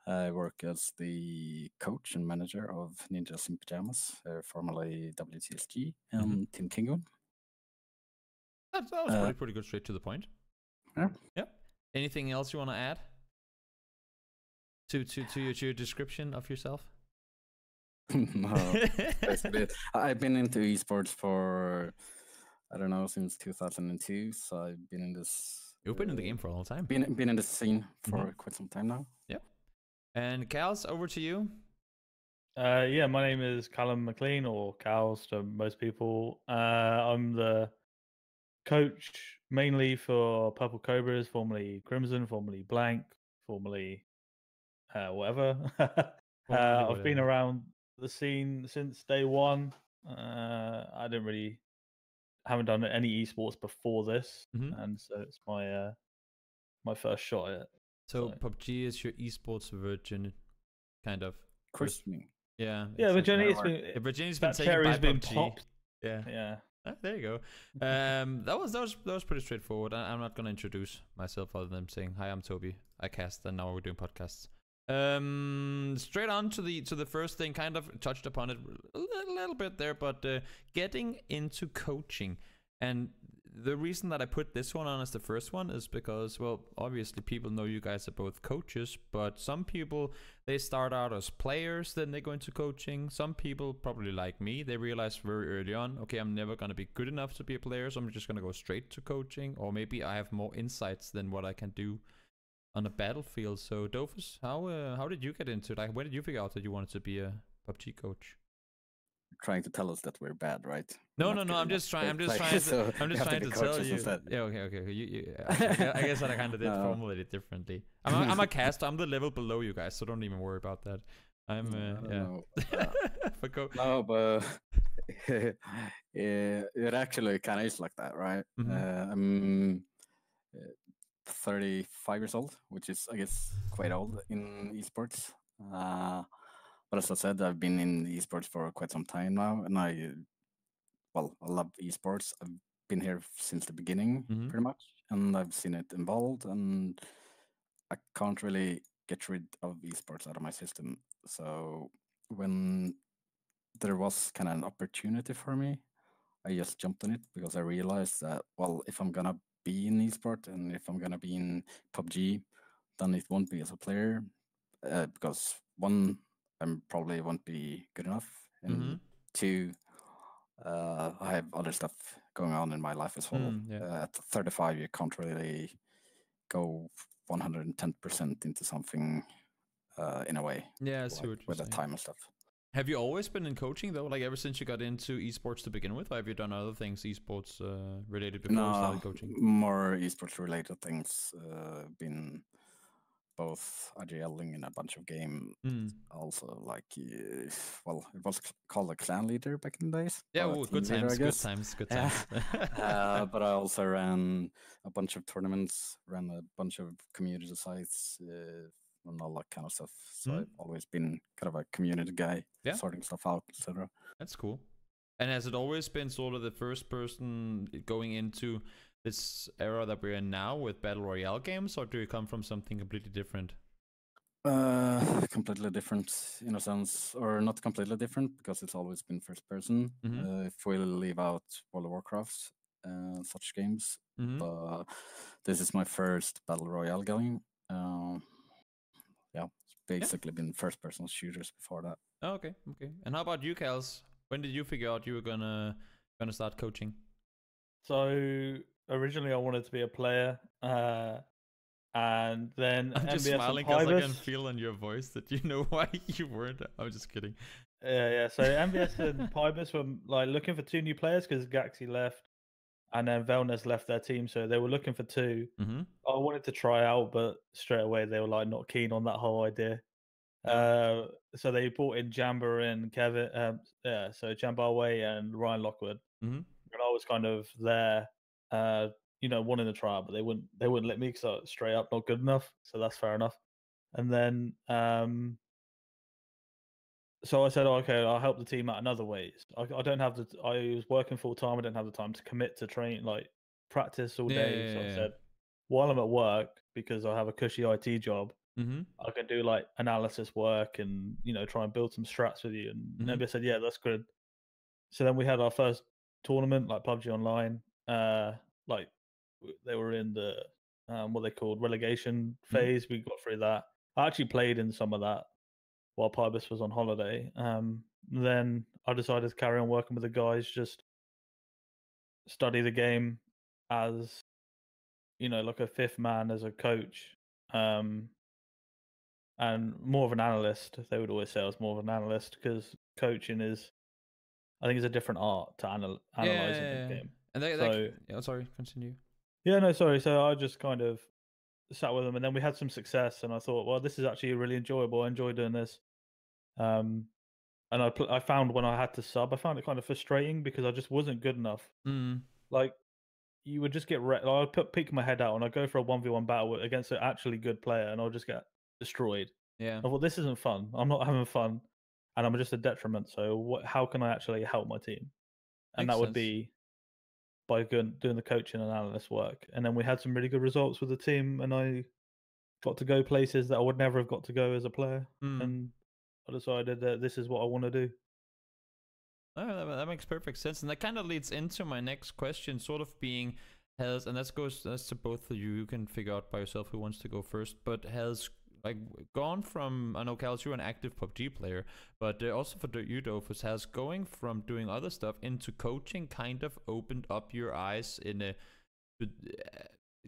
I work as the coach and manager of Ninjas in Pajamas, formerly WTSG and Team Kingo. That was pretty good, straight to the point. Yeah. Yep. Anything else you want to add to your description of yourself? No, basically, I've been into esports for, I don't know, since 2002. So I've been in this. You've been in the game for a long time. Been in the scene for quite some time now. Yep. And Cals, over to you. Yeah, my name is Callum McLean, or Cals to most people. I'm the coach mainly for Purple Cobras, formerly Crimson, formerly Blank, formerly whatever. I've been around the scene since day one. I haven't done any esports before this, and so it's my first shot at it. So PUBG is your esports virgin, kind of. Christening. Yeah. Yeah, virginity. Virginity's been taken by PUBG. Popped. Yeah. Yeah. There you go. That was pretty straightforward. I'm not gonna introduce myself other than saying hi. I'm Toby. I cast, and now we're doing podcasts. Straight on to the first thing. Kind of touched upon it a little bit there, but getting into coaching. And the reason that I put this one on as the first one is because, well, obviously people know you guys are both coaches, but some people, they start out as players, then they go into coaching. Some people, probably like me, they realize very early on, okay, I'm never going to be good enough to be a player, so I'm just going to go straight to coaching, or maybe I have more insights than what I can do on a battlefield. So Dofus, how did you get into it? Like, when did you figure out that you wanted to be a PUBG coach? Trying to tell us that we're bad, right? No. I'm just trying to tell you. Instead. Yeah, okay. I guess that I kind of did formulate it differently. I'm a caster. I'm the level below you guys, so don't even worry about that. I'm but go. No, but it actually kind of is like that, right? I'm 35 years old, which is, I guess, quite old in esports. But as I said, I've been in esports for quite some time now, and I love esports. I've been here since the beginning, pretty much, and I've seen it evolved, and I can't really get rid of esports out of my system. So when there was kind of an opportunity for me, I just jumped on it because I realized that, well, if I'm gonna be in esport and if I'm gonna be in PUBG, then it won't be as a player, because one, I probably won't be good enough, and two, I have other stuff going on in my life as well. At 35, you can't really go 110% into something in a way. Yeah, I see what you're with saying. the time and stuff. Have you always been in coaching though? Like ever since you got into esports to begin with, or have you done other things esports related before you started coaching? More esports related things. Been both RGLing in a bunch of games. Also, like, it was called a clan leader back in the days. Yeah, good times. But I also ran a bunch of tournaments, ran a bunch of community sites, and all that kind of stuff. So I've always been kind of a community guy, sorting stuff out, etc. That's cool. And has it always been sort of the first person going into this era that we're in now with battle royale games, or do you come from something completely different? Completely different in a sense, or not completely different because it's always been first person. If we leave out World of Warcraft, such games, but this is my first battle royale game. It's basically been first person shooters before that. Oh, okay. And how about you, Kels? When did you figure out you were gonna start coaching? So originally I wanted to be a player, and then I'm just smiling because I can feel in your voice that you know why you weren't. I'm just kidding. Yeah. So MBS and Pybus were like looking for 2 new players because Gaxi left, and then Velnes left their team, so they were looking for 2. I wanted to try out, but straight away they were like not keen on that whole idea. So they brought in Jamba and Kevin. So Jambarway and Ryan Lockwood. And I was kind of there, wanting to try out, but they wouldn't let me because I was straight up not good enough. So that's fair enough. And then so I said, okay, I'll help the team out in other ways. I don't have I was working full time. I didn't have the time to commit to train, like practice all day. So I said, while I'm at work, because I have a cushy IT job, I can do like analysis work and try and build some strats with you. And Nebia said, yeah, that's good. So then we had our first tournament, like PUBG Online. Like they were in the what they called relegation phase. We got through that. I actually played in some of that while Pybus was on holiday. Then I decided to carry on working with the guys, just study the game as like a fifth man, as a coach, and more of an analyst. They would always say I was more of an analyst because coaching is, I think, it's a different art to analyzing the game. And sorry, continue. Yeah, no, sorry. So I just kind of sat with them, and then we had some success, and I thought, well, this is actually really enjoyable. I enjoy doing this. And I found when I had to sub, I found it kind of frustrating because I just wasn't good enough. Like, you would just get I'd peek my head out and I'd go for a 1v1 battle against an actually good player, and I'll just get destroyed. Yeah. I thought, this isn't fun. I'm not having fun, and I'm just a detriment. So how can I actually help my team? And Makes that would sense. be by doing the coaching and analyst work. And then we had some really good results with the team, and I got to go places that I would never have got to go as a player. And I decided that this is what I want to do. Oh, that makes perfect sense, and that kind of leads into my next question, sort of being, that's to both of you. You can figure out by yourself who wants to go first. But has like gone from, I know Kals, you're an active PUBG player, but also for you, Dofus, has going from doing other stuff into coaching kind of opened up your eyes in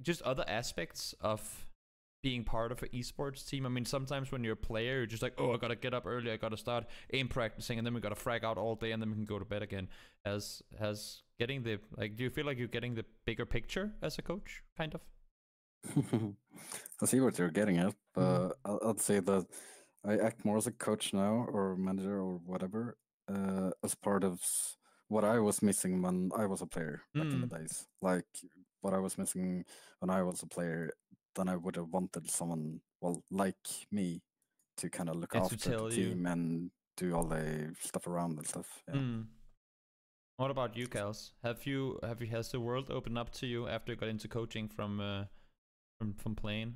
just other aspects of being part of an esports team? I mean, sometimes when you're a player, you're just like, oh, I gotta get up early, I gotta start aim practicing, and then we gotta frag out all day, and then we can go to bed again. Has getting the, like, do you feel like you're getting the bigger picture as a coach, kind of? I see what you're getting at, but I'd say that I act more as a coach now, or manager, or whatever, as part of what I was missing when I was a player back in the days. Like, what I was missing when I was a player, then I would have wanted someone, well, like me, to kind of look after the team and do all the stuff around and stuff. Yeah. What about you, Kals? Has the world opened up to you after you got into coaching from playing?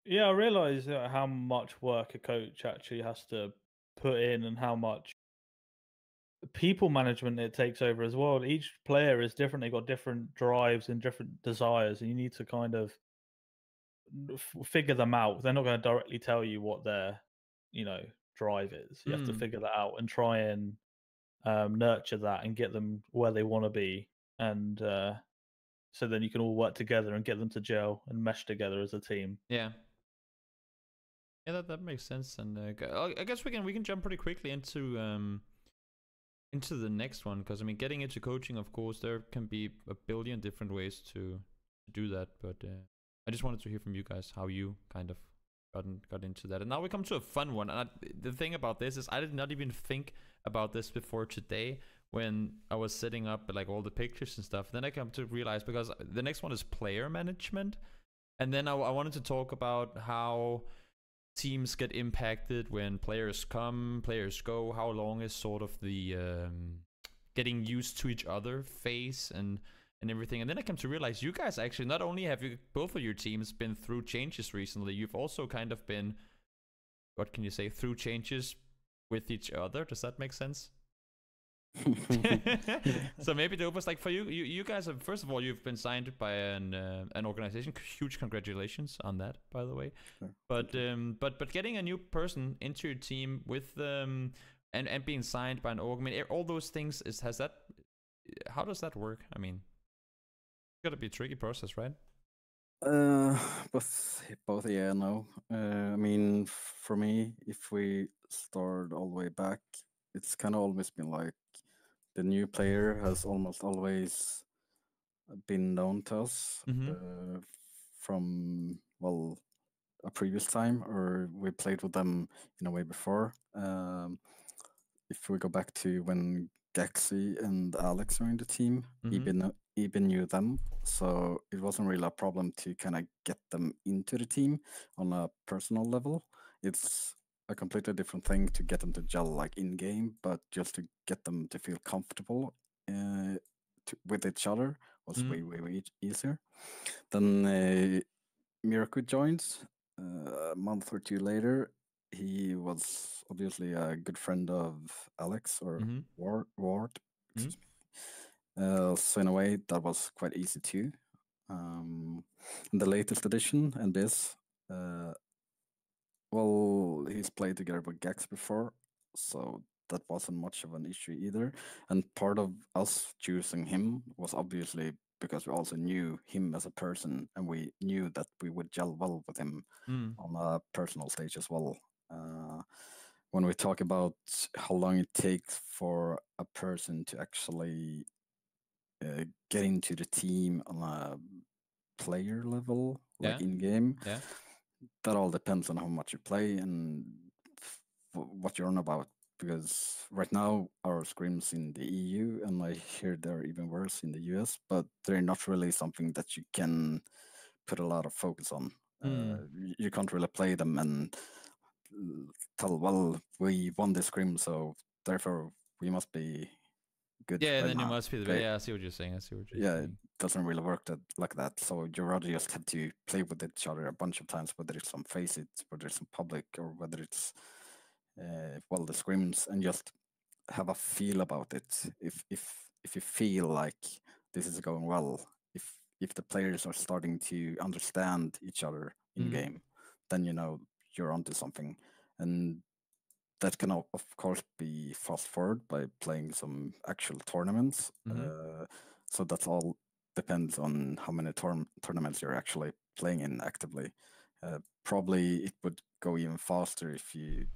Yeah, I realized how much work a coach actually has to put in, and how much people management it takes over as well. Each player is different. They've got different drives and different desires, and you need to kind of figure them out. They're not going to directly tell you what their drive is. You have to figure that out and try and nurture that and get them where they want to be, and so then you can all work together and get them to gel and mesh together as a team. Yeah, that makes sense. And I guess we can jump pretty quickly into the next one, because I mean, getting into coaching, of course, there can be a billion different ways to do that, but I just wanted to hear from you guys how you kind of got into that. And now we come to a fun one. And the thing about this is, I did not even think about this before today when I was setting up like all the pictures and stuff. Then I come to realize, because the next one is player management, and then I wanted to talk about how teams get impacted when players come, players go. How long is sort of the getting used to each other phase and everything. And then I come to realize, you guys actually, not only have you, both of your teams, been through changes recently, you've also kind of been, what can you say, through changes with each other. Does that make sense? So maybe it was like, for you guys have, first of all, you've been signed by an organization. Huge congratulations on that, by the way. Sure. But getting a new person into your team with and being signed by an org, I mean, all those things, how does that work? I mean, it's gotta be a tricky process, right? Both yeah and no. I mean, for me, if we start all the way back, it's kind of always been like the new player has almost always been known to us from, well, a previous time, or we played with them in a way before. If we go back to when Gaxi and Alex were in the team, Eben knew them, so it wasn't really a problem to kind of get them into the team on a personal level. It's a completely different thing to get them to gel like in game, but just to get them to feel comfortable with each other was way easier. Then Miracle joins, a month or two later, he was obviously a good friend of Alex or Ward. Excuse me. So in a way, that was quite easy too. In the latest edition, NBS, well, he's played together with Gax before, so that wasn't much of an issue either. And part of us choosing him was obviously because we also knew him as a person, and we knew that we would gel well with him on a personal stage as well. When we talk about how long it takes for a person to actually get into the team on a player level, like in game, that all depends on how much you play and what you're on about. Because right now our scrims in the EU, and I hear they're even worse in the US, but they're not really something that you can put a lot of focus on. You can't really play them and tell, well, we won this scrim, so therefore we must be good. Yeah, right then now. you must be the. Yeah, I see what you're saying. I see what you're saying. It doesn't really work like that. So you rather just have to play with each other a bunch of times, whether it's on Faceit, whether it's on public, or whether it's well the scrims, and just have a feel about it. If you feel like this is going well, if the players are starting to understand each other in game, then you know you're onto something. And that can of course be fast forward by playing some actual tournaments. So that's all depends on how many tournaments you're actually playing in actively. Probably it would go even faster if you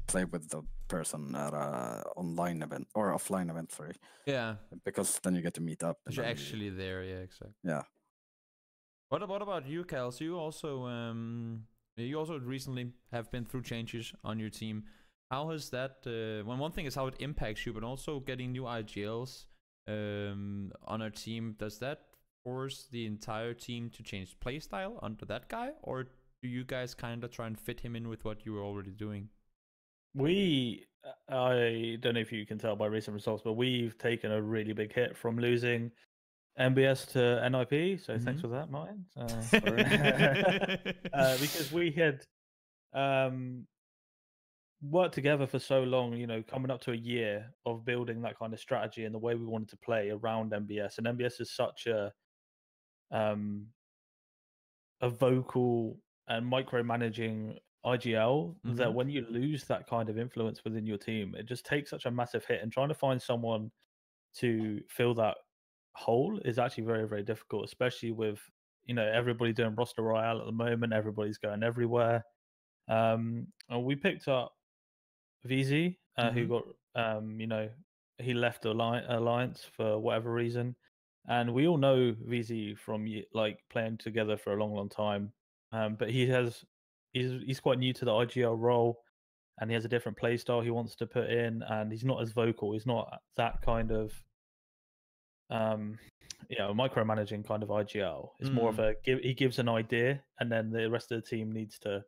play with the person at a online event or offline event, sorry. Yeah. Because then you get to meet up. And you're actually there, yeah, exactly. Yeah. What about you, Cal? So you also recently have been through changes on your team. How has that? One thing is how it impacts you, but also getting new IGLs on our team. Does that force the entire team to change playstyle under that guy, or do you guys kind of try and fit him in with what you were already doing? I don't know if you can tell by recent results, but we've taken a really big hit from losing MBS to NIP. So thanks for that, Martin. Because we had worked together for so long, you know, coming up to a year of building that kind of strategy and the way we wanted to play around MBS. And MBS is such a vocal and micromanaging IGL that when you lose that kind of influence within your team, it just takes such a massive hit. And trying to find someone to fill that hole is actually very, very difficult, especially with, you know, everybody doing roster royale at the moment. Everybody's going everywhere. And we picked up VZ, who got, you know, he left Alliance for whatever reason. And we all know VZ from like playing together for a long, long time. But he's quite new to the IGL role, and he has a different play style he wants to put in, and he's not as vocal. He's not that kind of you know, micromanaging kind of IGL. It's more of a he gives an idea, and then the rest of the team needs to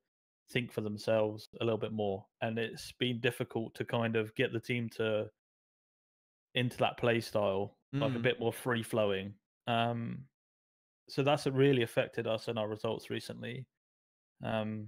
think for themselves a little bit more. And it's been difficult to kind of get the team to into that play style, like a bit more free flowing. So that's really affected us and our results recently. So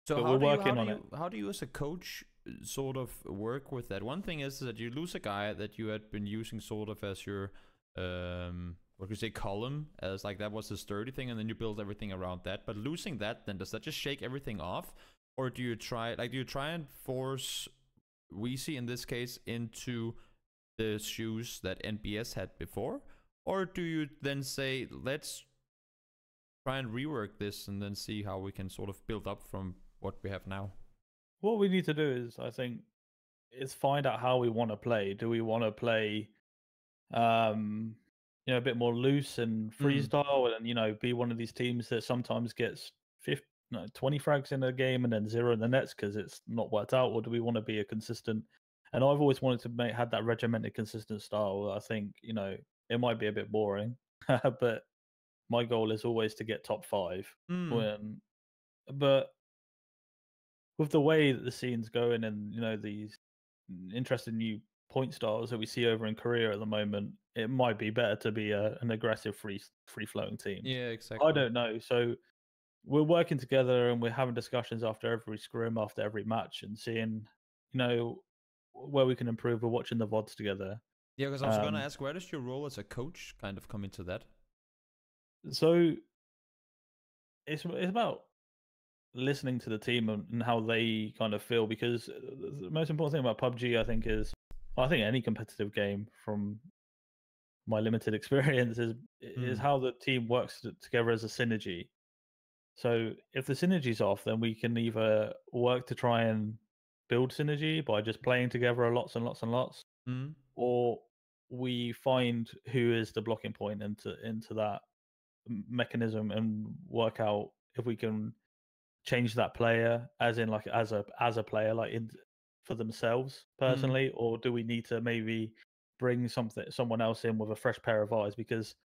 but we're working on it. How do you as a coach sort of work with that? One thing is that you lose a guy that you had been using sort of as your what could you say, column, as like that was the sturdy thing, and then you build everything around that. But losing that, then does that just shake everything off, or do you try and force Weezy in this case into the shoes that NBS had before, or do you then say let's try and rework this and then see how we can sort of build up from what we have now? What we need to do is, I think, is find out how we want to play. Do we want to play you know, a bit more loose and freestyle, and you know, be one of these teams that sometimes gets 20 frags in a game and then 0 in the nets because it's not worked out? Or do we want to be a consistent? And I've always wanted to have that regimented, consistent style. I think, you know, it might be a bit boring, but my goal is always to get top 5. But with the way that the scene's going, and you know, these interesting new point styles that we see over in Korea at the moment, it might be better to be an aggressive, free flowing team. Yeah, exactly. I don't know. So we're working together and we're having discussions after every scrim, after every match, and seeing, where we can improve. We're watching the VODs together. Yeah, because I was gonna ask, where does your role as a coach kind of come into that? So it's about listening to the team and how they kind of feel, because the most important thing about PUBG, I think, is, well, I think any competitive game, from my limited experience, is how the team works together as a synergy. So if the synergy's off, then we can either work to try and build synergy by just playing together lots and lots and lots, or we find who is the blocking point into that mechanism and work out if we can change that player, as in like as a player, like for themselves personally, or do we need to maybe bring someone else in with a fresh pair of eyes? Because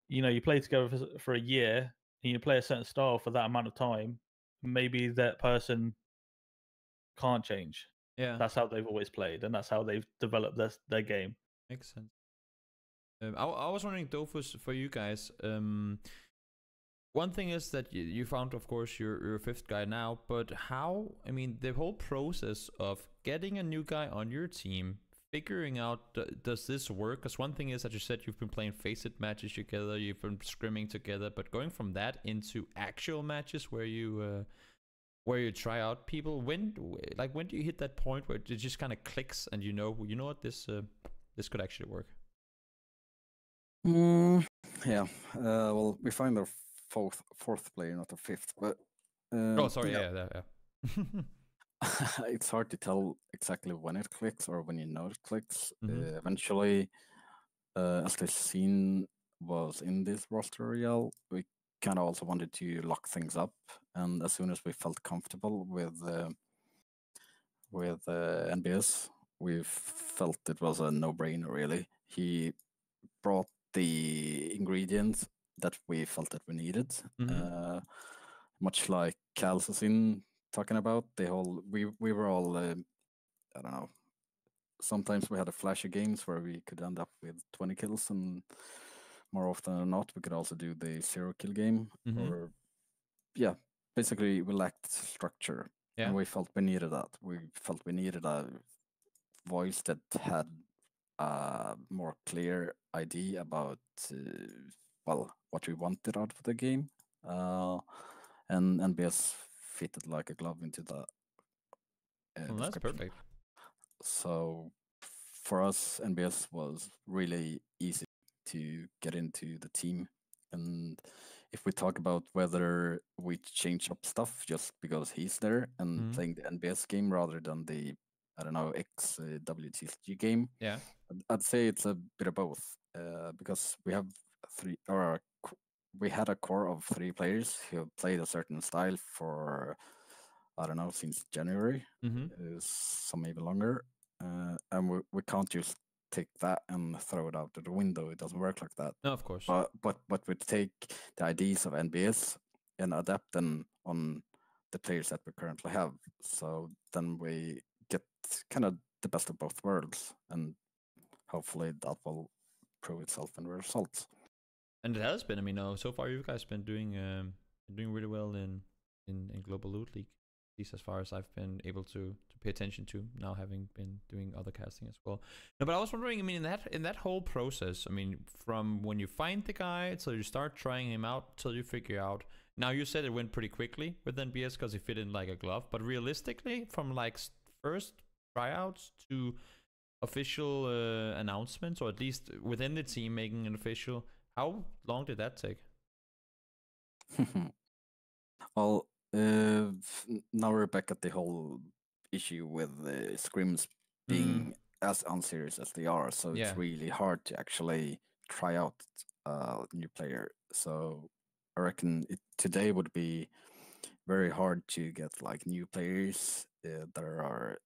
you play together for a year and you play a certain style for that amount of time, maybe that person can't change. Yeah, That's how they've always played, and that's how they've developed their game. makes sense. I was wondering, Dofus, for you guys. One thing is that you found, of course, your fifth guy now, but how? I mean, the whole process of getting a new guy on your team, figuring out does this work? Because one thing is that you said you've been playing Face-It matches together, you've been scrimming together, but going from that into actual matches where you try out people, when do you hit that point where it just kind of clicks and you know what, this could actually work? Yeah. Well, we find our fourth player, not our fifth, but oh, sorry. Yeah. It's hard to tell exactly when it clicks or when you know it clicks. Mm-hmm. Eventually, as the scene was in this roster royale, we kind of also wanted to lock things up, and as soon as we felt comfortable with NBS, we felt it was a no-brainer. Really, he brought the ingredients that we felt that we needed. Much like Cal's has been talking about, we were all I don't know. Sometimes we had a flashy games where we could end up with 20 kills, and more often than not, we could also do the 0-kill game. Or yeah, basically we lacked structure, and we felt we needed that. We felt we needed a voice that had a more clear idea about what we wanted out of the game, and NBS fitted like a glove into that. Well, that's perfect. So for us, NBS was really easy to get into the team. And if we talk about whether we change up stuff just because he's there and playing the NBS game rather than the, I don't know, WTSG game, I'd say it's a bit of both, because we have we had a core of 3 players who have played a certain style for, I don't know, since January, some even longer, and we can't just take that and throw it out of the window. It doesn't work like that. No, of course. But we take the ideas of NBS and adapt them on the players that we currently have. So then we get kind of the best of both worlds, and hopefully that will prove itself in the results. And it has been. I mean, so far you guys been doing really well in Global Loot League, at least as far as I've been able to pay attention to, now having been doing other casting as well. No, but I was wondering, I mean, in that whole process, I mean, from when you find the guy till you start trying him out till you figure out. Now you said it went pretty quickly with NBS because he fit in like a glove, but realistically, from like first tryouts to official announcements, or at least within the team making an official, how long did that take? Well, now we're back at the whole issue with the scrims being as unserious as they are, so it's really hard to actually try out a new player. So I reckon today would be very hard to get like new players that are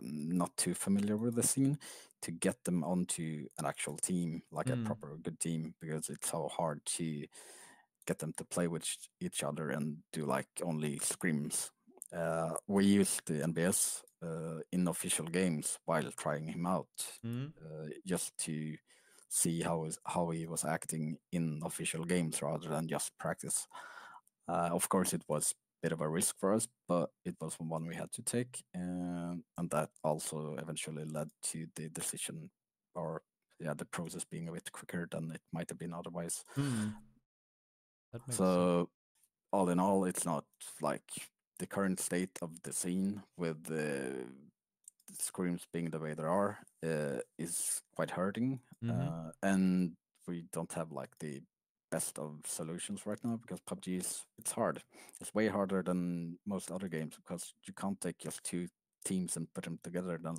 not too familiar with the scene, to get them onto an actual team, like a proper good team, because it's so hard to get them to play with each other and do like only scrims. We used the NBS in official games while trying him out, just to see how he was acting in official games rather than just practice. Of course, it was a bit of a risk for us, but it was one we had to take, and that also eventually led to the decision, or yeah, the process being a bit quicker than it might have been otherwise. That makes sense. So, all in all, it's not like the current state of the scene with the scrims being the way they are is quite hurting, and we don't have like the best of solutions right now because PUBG it's hard. It's way harder than most other games because you can't take just two teams and put them together. Then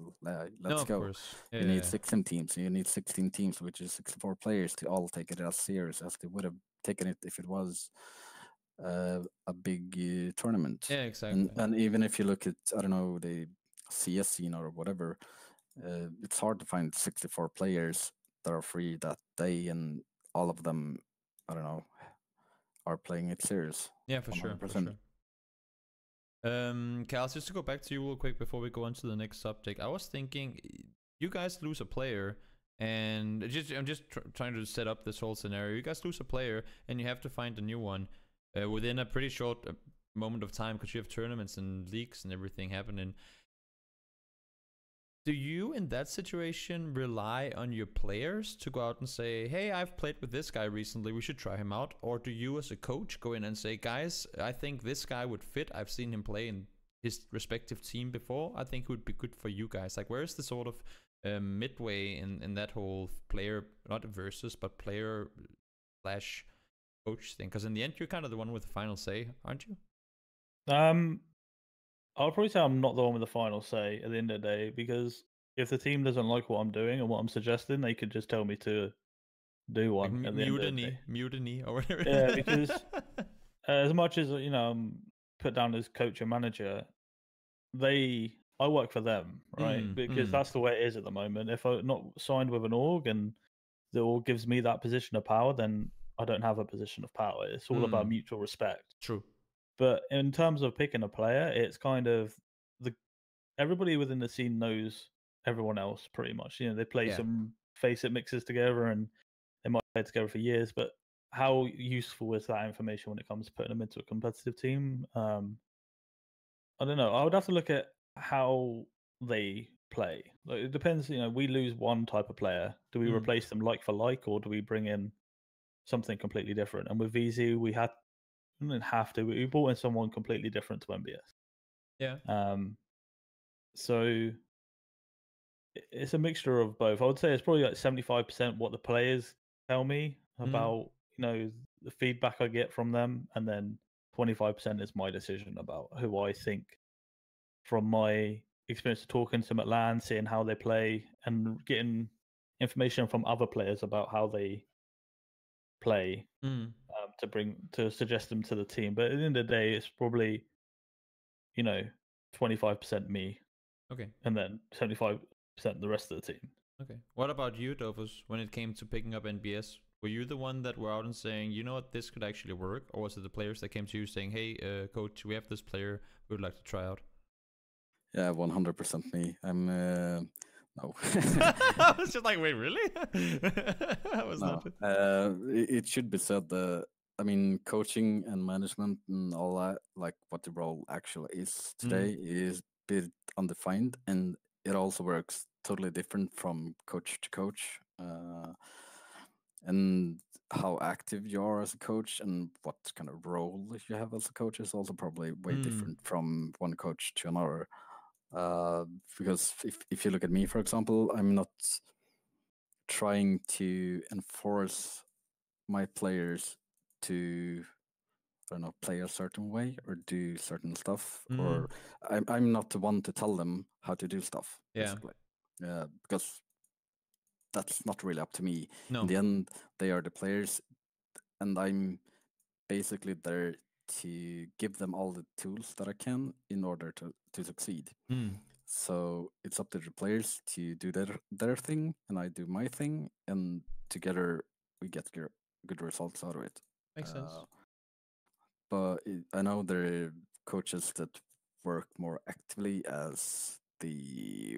let's go. You need 16 teams. You need 16 teams, which is 64 players to all take it as serious as they would have taken it if it was a big tournament. Yeah, exactly. And even if you look at I don't know the CS scene or whatever, it's hard to find 64 players that are free that day, and all of them, I don't know, are playing it serious. Yeah, for 100%. Sure. For sure. Cal, just to go back to you real quick before we go on to the next subject, I was thinking, you guys lose a player, and I'm just trying to set up this whole scenario. You guys lose a player, and you have to find a new one within a pretty short moment of time because you have tournaments and leagues and everything happening. Do you, in that situation, rely on your players to go out and say, hey, I've played with this guy recently, we should try him out? Or do you, as a coach, go in and say, guys, I think this guy would fit. I've seen him play in his respective team before. I think it would be good for you guys. Like, where's the sort of midway in that whole player, not versus, but player / coach thing? Because in the end, you're kind of the one with the final say, aren't you? I'll probably say I'm not the one with the final say at the end of the day, because if the team doesn't like what I'm doing and what I'm suggesting, they could just tell me to do one. Like mutiny or whatever. Yeah, because as much as I'm put down as coach and manager, I work for them, right? Because that's the way it is at the moment. If I'm not signed with an org and the org gives me that position of power, then I don't have a position of power. It's all about mutual respect. True. But in terms of picking a player, it's kind of everybody within the scene knows everyone else pretty much. They play some face it mixes together and they might play together for years. But how useful is that information when it comes to putting them into a competitive team? I don't know. I would have to look at how they play. Like, it depends. We lose one type of player. Do we replace them like for like, or do we bring in something completely different? And with VZ, we didn't have to. We brought in someone completely different to MBS. Yeah. So it's a mixture of both. I would say it's probably like 75% what the players tell me about, the feedback I get from them, and then 25% is my decision about who I think, from my experience of talking to them at LAN, seeing how they play, and getting information from other players about how they play, to suggest them to the team. But at the end of the day, it's probably 25% me, okay, and then 75% the rest of the team. Okay. What about you, Dofus? When it came to picking up NBS, were you the one that were out and saying, you know what, this could actually work? Or was it the players that came to you saying, hey, coach, we have this player we would like to try out? Yeah, 100% me. I'm no. I was just like, wait, really? I was no. not. It should be said that, I mean, coaching and management and all that, like what the role actually is today, is a bit undefined, and it also works totally different from coach to coach. And how active you are as a coach and what kind of role you have as a coach is also probably way different from one coach to another. Because if you look at me, for example, I'm not trying to enforce my players to, I don't know, play a certain way or do certain stuff, or I'm not the one to tell them how to do stuff. Basically, because that's not really up to me. No. In the end, they are the players, and I'm basically there to give them all the tools that I can in order to succeed. So it's up to the players to do their thing, and I do my thing, and together we get good results out of it. Makes sense. But I know there are coaches that work more actively as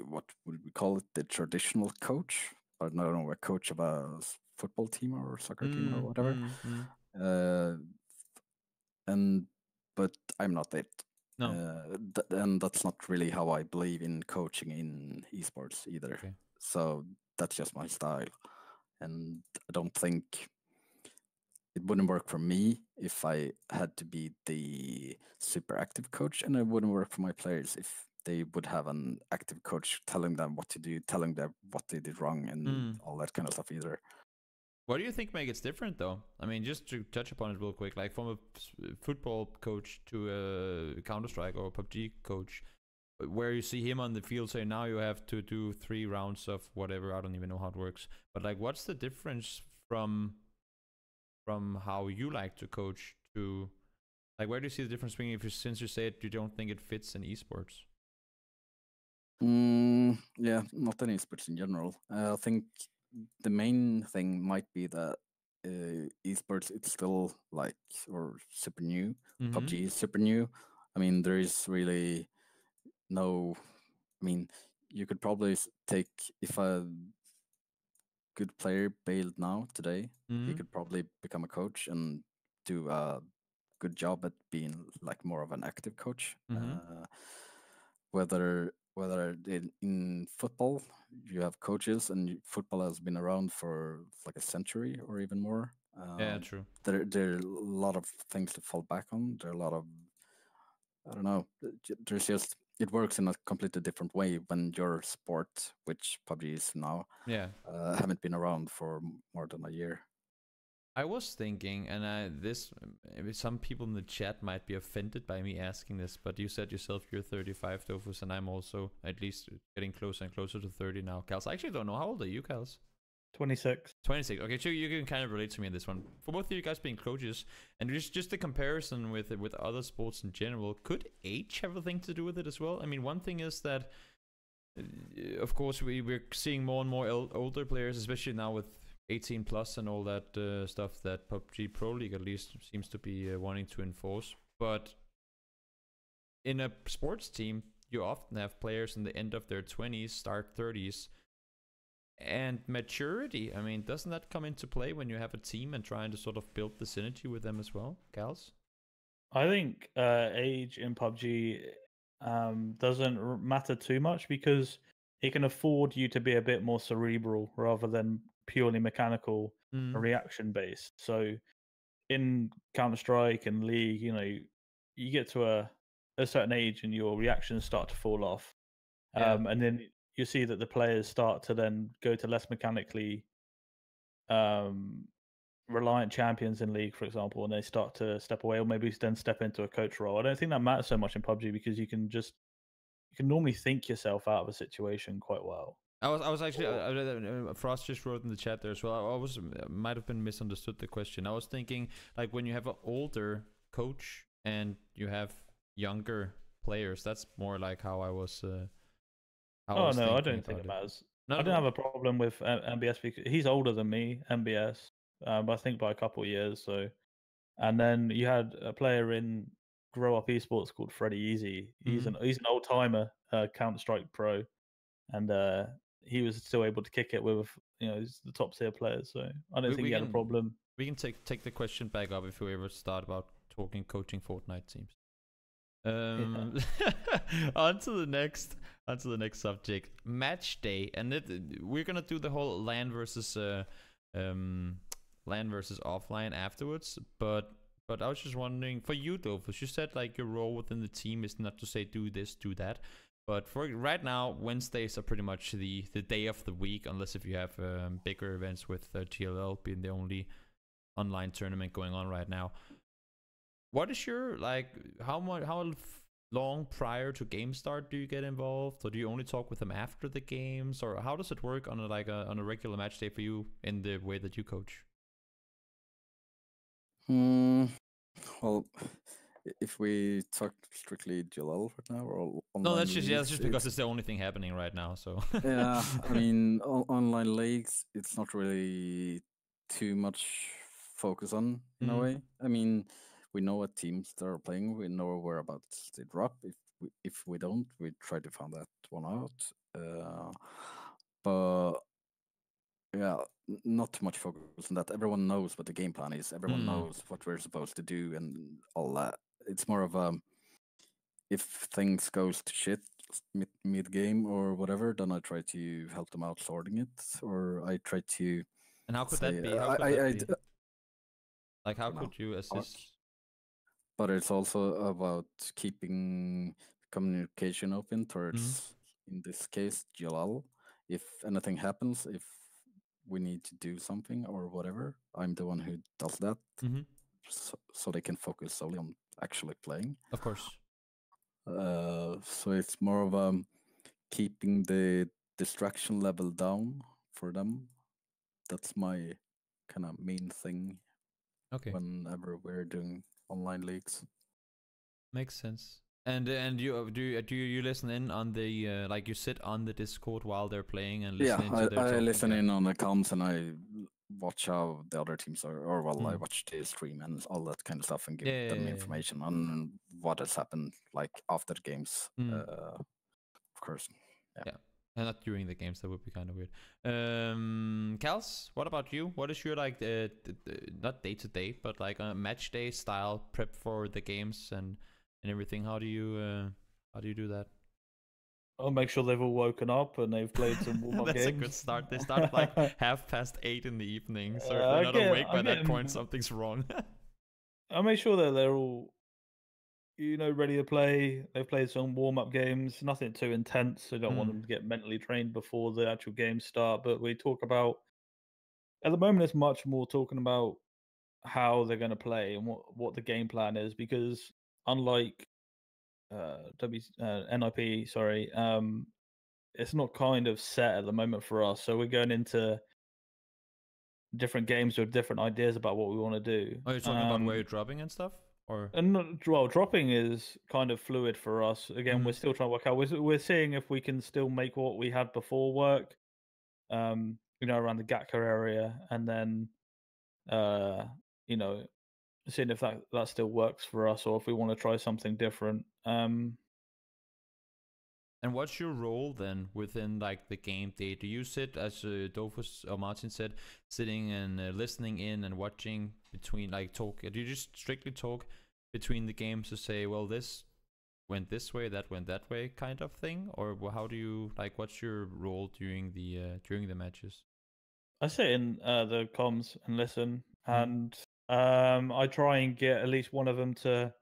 what would we call it, the traditional coach, or I don't know, a coach of a football team or soccer team or whatever. and but I'm not it. No. And that's not really how I believe in coaching in esports either. Okay. So that's just my style, and I don't think it wouldn't work for me if I had to be the super active coach, and it wouldn't work for my players if they would have an active coach telling them what to do, telling them what they did wrong, and all that kind of stuff either. What do you think makes it different, though? I mean, just to touch upon it real quick, like from a football coach to a Counter-Strike or a PUBG coach, where you see him on the field say, now you have to do 3 rounds of whatever, I don't even know how it works. But like, what's the difference from how you like to coach to, like, where do you see the difference between, since you say it, you don't think it fits in esports? Yeah, not in esports in general. I think the main thing might be that esports, it's still like, or super new. PUBG is super new. I mean, there is really no. I mean, you could probably take, if a good player bailed now today, he could probably become a coach and do a good job at being like more of an active coach. Whether in football you have coaches, and football has been around for like a century or even more. Yeah, true. There are a lot of things to fall back on. There are a lot of, I don't know. There's just, it works in a completely different way when your sport, which PUBG is now, Yeah. haven't been around for more than a year. I was thinking, and maybe some people in the chat might be offended by me asking this, but you said yourself you're 35, Dofus, and I'm also at least getting closer and closer to 30 now. Kals, I actually don't know. How old are you, Kals? 26. 26. Okay, so you can kind of relate to me in this one. For both of you guys being coaches, and just the comparison with other sports in general, could age have a thing to do with it as well? I mean, one thing is that, of course, we're seeing more and more older players, especially now with 18 plus and all that stuff that PUBG Pro League at least seems to be wanting to enforce. But in a sports team, you often have players in the end of their 20s, start 30s. And maturity, I mean, doesn't that come into play when you have a team and trying to sort of build the synergy with them as well, Gals? I think age in PUBG doesn't matter too much because it can afford you to be a bit more cerebral rather than purely mechanical reaction based. So in Counter Strike and League, you get to a certain age and your reactions start to fall off, and then you see that the players start to then go to less mechanically reliant champions in League, for example, and they start to step away, or maybe then step into a coach role. I don't think that matters so much in PUBG because you can normally think yourself out of a situation quite well. I was actually Frost just wrote in the chat there as well. I was might have been misunderstood the question. I was thinking like when you have an older coach and you have younger players. That's more like how I was. I don't think it matters. I don't have a problem with MBS because he's older than me, MBS, I think by a couple of years. So, and then you had a player in Grow Up Esports called Freddie Easy. He's an old timer, Counter Strike pro, and he was still able to kick it with he's the top tier players. So I don't think he had a problem. We can take the question back up if we ever start about talking coaching Fortnite teams. On to the next subject, Matchday, and we're gonna do the whole LAN versus offline afterwards. But I was just wondering, for you, Dofus, you said like your role within the team is not to say do this, do that. But for right now, Wednesdays are pretty much the day of the week, unless if you have bigger events with TLL being the only online tournament going on right now. What is your how long prior to game start do you get involved, or do you only talk with them after the games, or how does it work on a regular match day for you in the way that you coach? Well, if we talk strictly GLL right now, or online no, that's just leagues, just because it's the only thing happening right now. So yeah, I mean, online leagues, it's not really too much focus on in a way. I mean, we know what teams they're playing. We know whereabouts they drop. If we don't, we try to find that one out. But yeah, not too much focus on that. Everyone knows what the game plan is. Everyone knows what we're supposed to do and all that. It's more of if things goes to shit mid game or whatever, then I try to help them out sorting it, or I try to. And how could say, that be? How could that be? Like, how could you assist? But it's also about keeping communication open towards, in this case, Jalal. If anything happens, if we need to do something or whatever, I'm the one who does that, so they can focus solely on actually playing. Of course. So it's more of keeping the distraction level down for them. That's my kind of main thing. Okay. Whenever we're doing online leagues. Makes sense. And you do you listen in on the like you sit on the Discord while they're playing and listen into their I talking? listen in on the comms and I watch how the other teams are, or I watch the stream and all that kind of stuff and give them information on what has happened like after the games. Of course. Yeah. And not during the games, that would be kind of weird. Kals, what about you? What is your like not day to day, but like a match day style prep for the games and everything? How do you do that? I'll make sure they've all woken up and they've played some warm-up games. That's a good start. They start like 8:30 in the evening, so if they're not awake by that point, something's wrong. I'll make sure that they're all, ready to play. They've played some warm-up games, nothing too intense. I don't want them to get mentally trained before the actual games start. But we talk about, at the moment, it's much more talking about how they're going to play and what the game plan is, because unlike NIP, sorry, it's not kind of set at the moment for us. So we're going into different games with different ideas about what we want to do. Are you talking about where you're dropping and stuff? Or dropping is kind of fluid for us. Again, we're still trying to work out. We're seeing if we can still make what we had before work. Around the Gatka area, and then seeing if that still works for us, or if we want to try something different. And what's your role then within like the game day? Do you sit, as Dofus or Martin said, sitting and listening in and watching between, like talk? Do you just strictly talk between the games to say, well, this went this way, that went that way, kind of thing? Or how do you like? What's your role during the matches? I sit in the comms and listen, and I try and get at least one of them to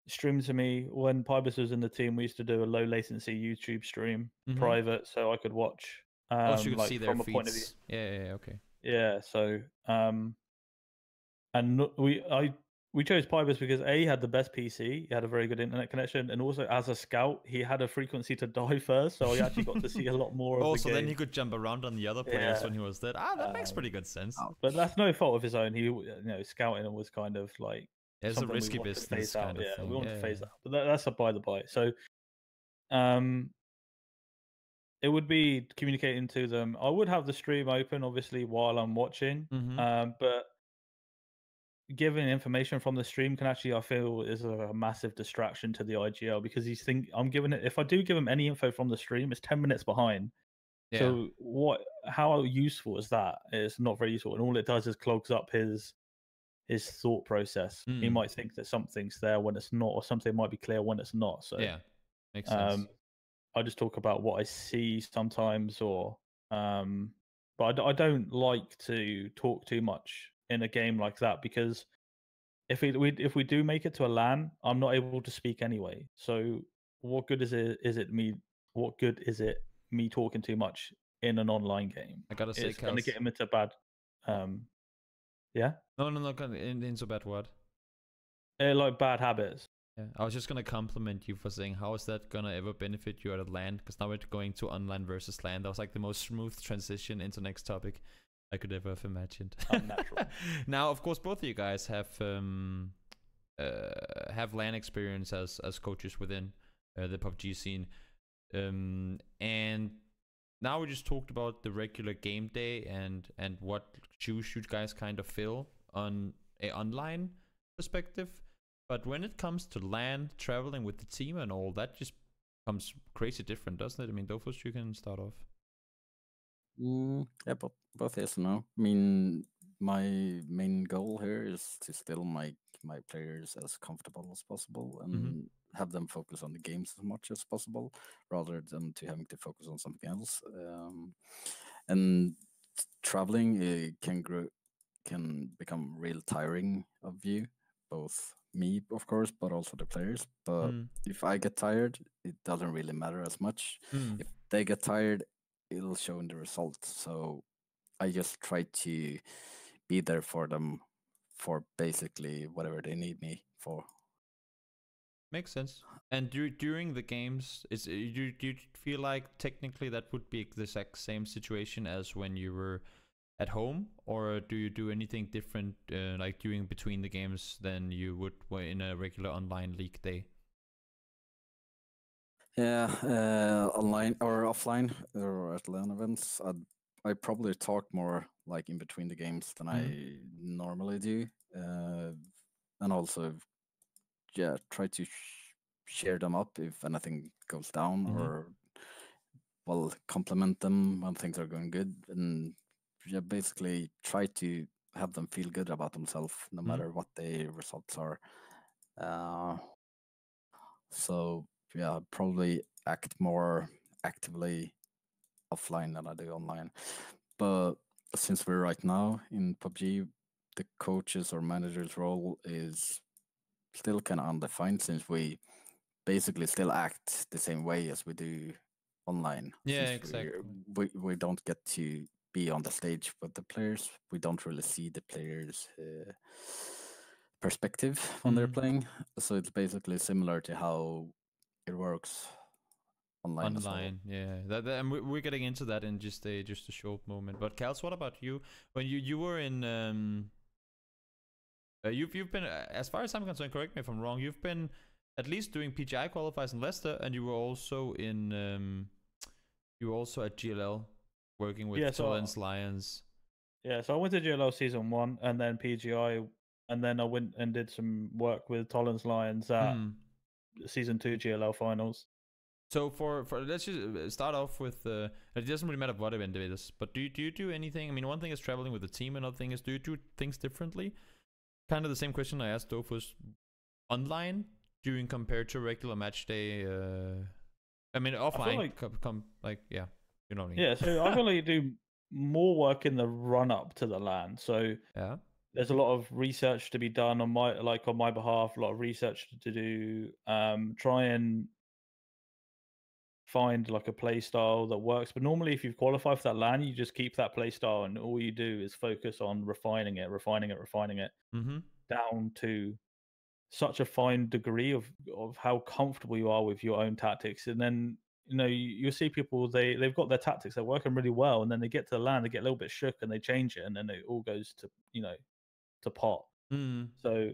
stream to me. When Pybus was in the team, we used to do a low latency YouTube stream, private, so I could watch. So you could like, see their from a feeds. Point of view. Yeah, okay. Yeah, so and we chose Pybus because he had the best PC, he had a very good internet connection, and also as a scout, he had a frequency to die first, so I actually got to see a lot more of the game. Also, then he could jump around on the other players when he was dead. That makes pretty good sense. But that's no fault of his own. He, scouting was kind of like it's a risky business kind of thing. We want to phase that, but that's a by the by. So, it would be communicating to them. I would have the stream open, obviously, while I'm watching, but giving information from the stream can actually, I feel, is a massive distraction to the IGL, because if I do give him any info from the stream, it's 10 minutes behind. Yeah. So how useful is that? It's not very useful, and all it does is clogs up his thought process. He might think that something's there when it's not, or something might be clear when it's not. So yeah, makes sense. I just talk about what I see sometimes, or but I don't like to talk too much in a game like that, because if we do make it to a LAN, I'm not able to speak anyway. So what good is it me talking too much in an online game? I gotta say, it's going to get him into bad. Yeah. No, into bad what? Like bad habits. Yeah, I was just gonna compliment you for saying, how is that gonna ever benefit you at LAN? Because now we're going to online versus LAN. That was like the most smooth transition into next topic I could ever have imagined. Unnatural. Now, of course, both of you guys have LAN experience as coaches within the PUBG scene, and now we just talked about the regular game day and what shoes you guys kind of fill on a online perspective. But when it comes to LAN, traveling with the team and all, that just becomes crazy different, doesn't it? I mean, Dofus, you can start off. Yeah, but both yes and no. I mean, my main goal here is to still make my players as comfortable as possible and have them focus on the games as much as possible, rather than to having to focus on something else. And traveling can become real tiring of you, both me, of course, but also the players. But if I get tired, it doesn't really matter as much. If they get tired, it'll show in the results. So I just try to be there for them for basically whatever they need me for. Makes sense. And during the games, do you feel like technically that would be the exact same situation as when you were at home, or do you do anything different, like during between the games, than you would in a regular online league day? Yeah, online or offline or at LAN events, I probably talk more like in between the games than I normally do, and also try to share them up if anything goes down, or compliment them when things are going good, and basically try to have them feel good about themselves no matter what the results are. So probably act more actively offline than I do online. But since we're right now in PUBG, the coaches or managers role is still kind of undefined, since we basically still act the same way as we do online. Yeah, Since exactly. we don't get to be on the stage with the players, we don't really see the players' perspective when they're playing. So it's basically similar to how it works online as well. Yeah. And we're getting into that in just a short moment. But Kals, what about you? When you were in you've been, as far as I'm concerned, correct me if I'm wrong, you've been at least doing PGI qualifiers in Leicester, and you were also in you were also at GLL working with Tollens Lions. Yeah, so I went to GLL season 1 and then PGI, and then I went and did some work with Tollens Lions at season 2 GLL finals. So for let's just start off with it doesn't really matter what event it is, but do you do anything? I mean, one thing is traveling with the team, another thing is, do you do things differently? Kind of the same question I asked Dofus. Online doing compared to regular match day. I mean, offline. Like yeah, you know what I mean. Yeah, so I feel like you do more work in the run up to the LAN. So yeah, there's a lot of research to be done on my behalf. A lot of research to do. Try and find like a play style that works. But normally, if you've qualified for that LAN, you just keep that play style, and all you do is focus on refining it down to such a fine degree of how comfortable you are with your own tactics. And then you see people, they've got their tactics, they're working really well, and then they get to the LAN, they get a little bit shook, and they change it, and then it all goes to pot. So,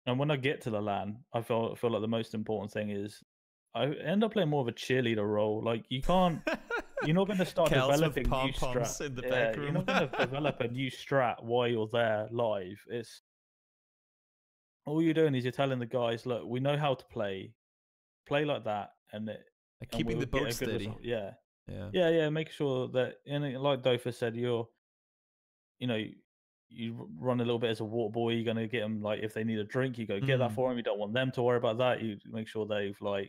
and when I get to the LAN, I feel like the most important thing is I end up playing more of a cheerleader role. Like you're not going to start developing new strat. In the back room. You're not going to develop a new strat while you're there live. It's all you're doing is you're telling the guys, look, we know how to play like that, and keeping the boat steady. Result. Yeah. Make sure that, and like Dofa said, you run a little bit as a water boy. You're gonna get them, like if they need a drink, you go get that for them. You don't want them to worry about that. You make sure they've got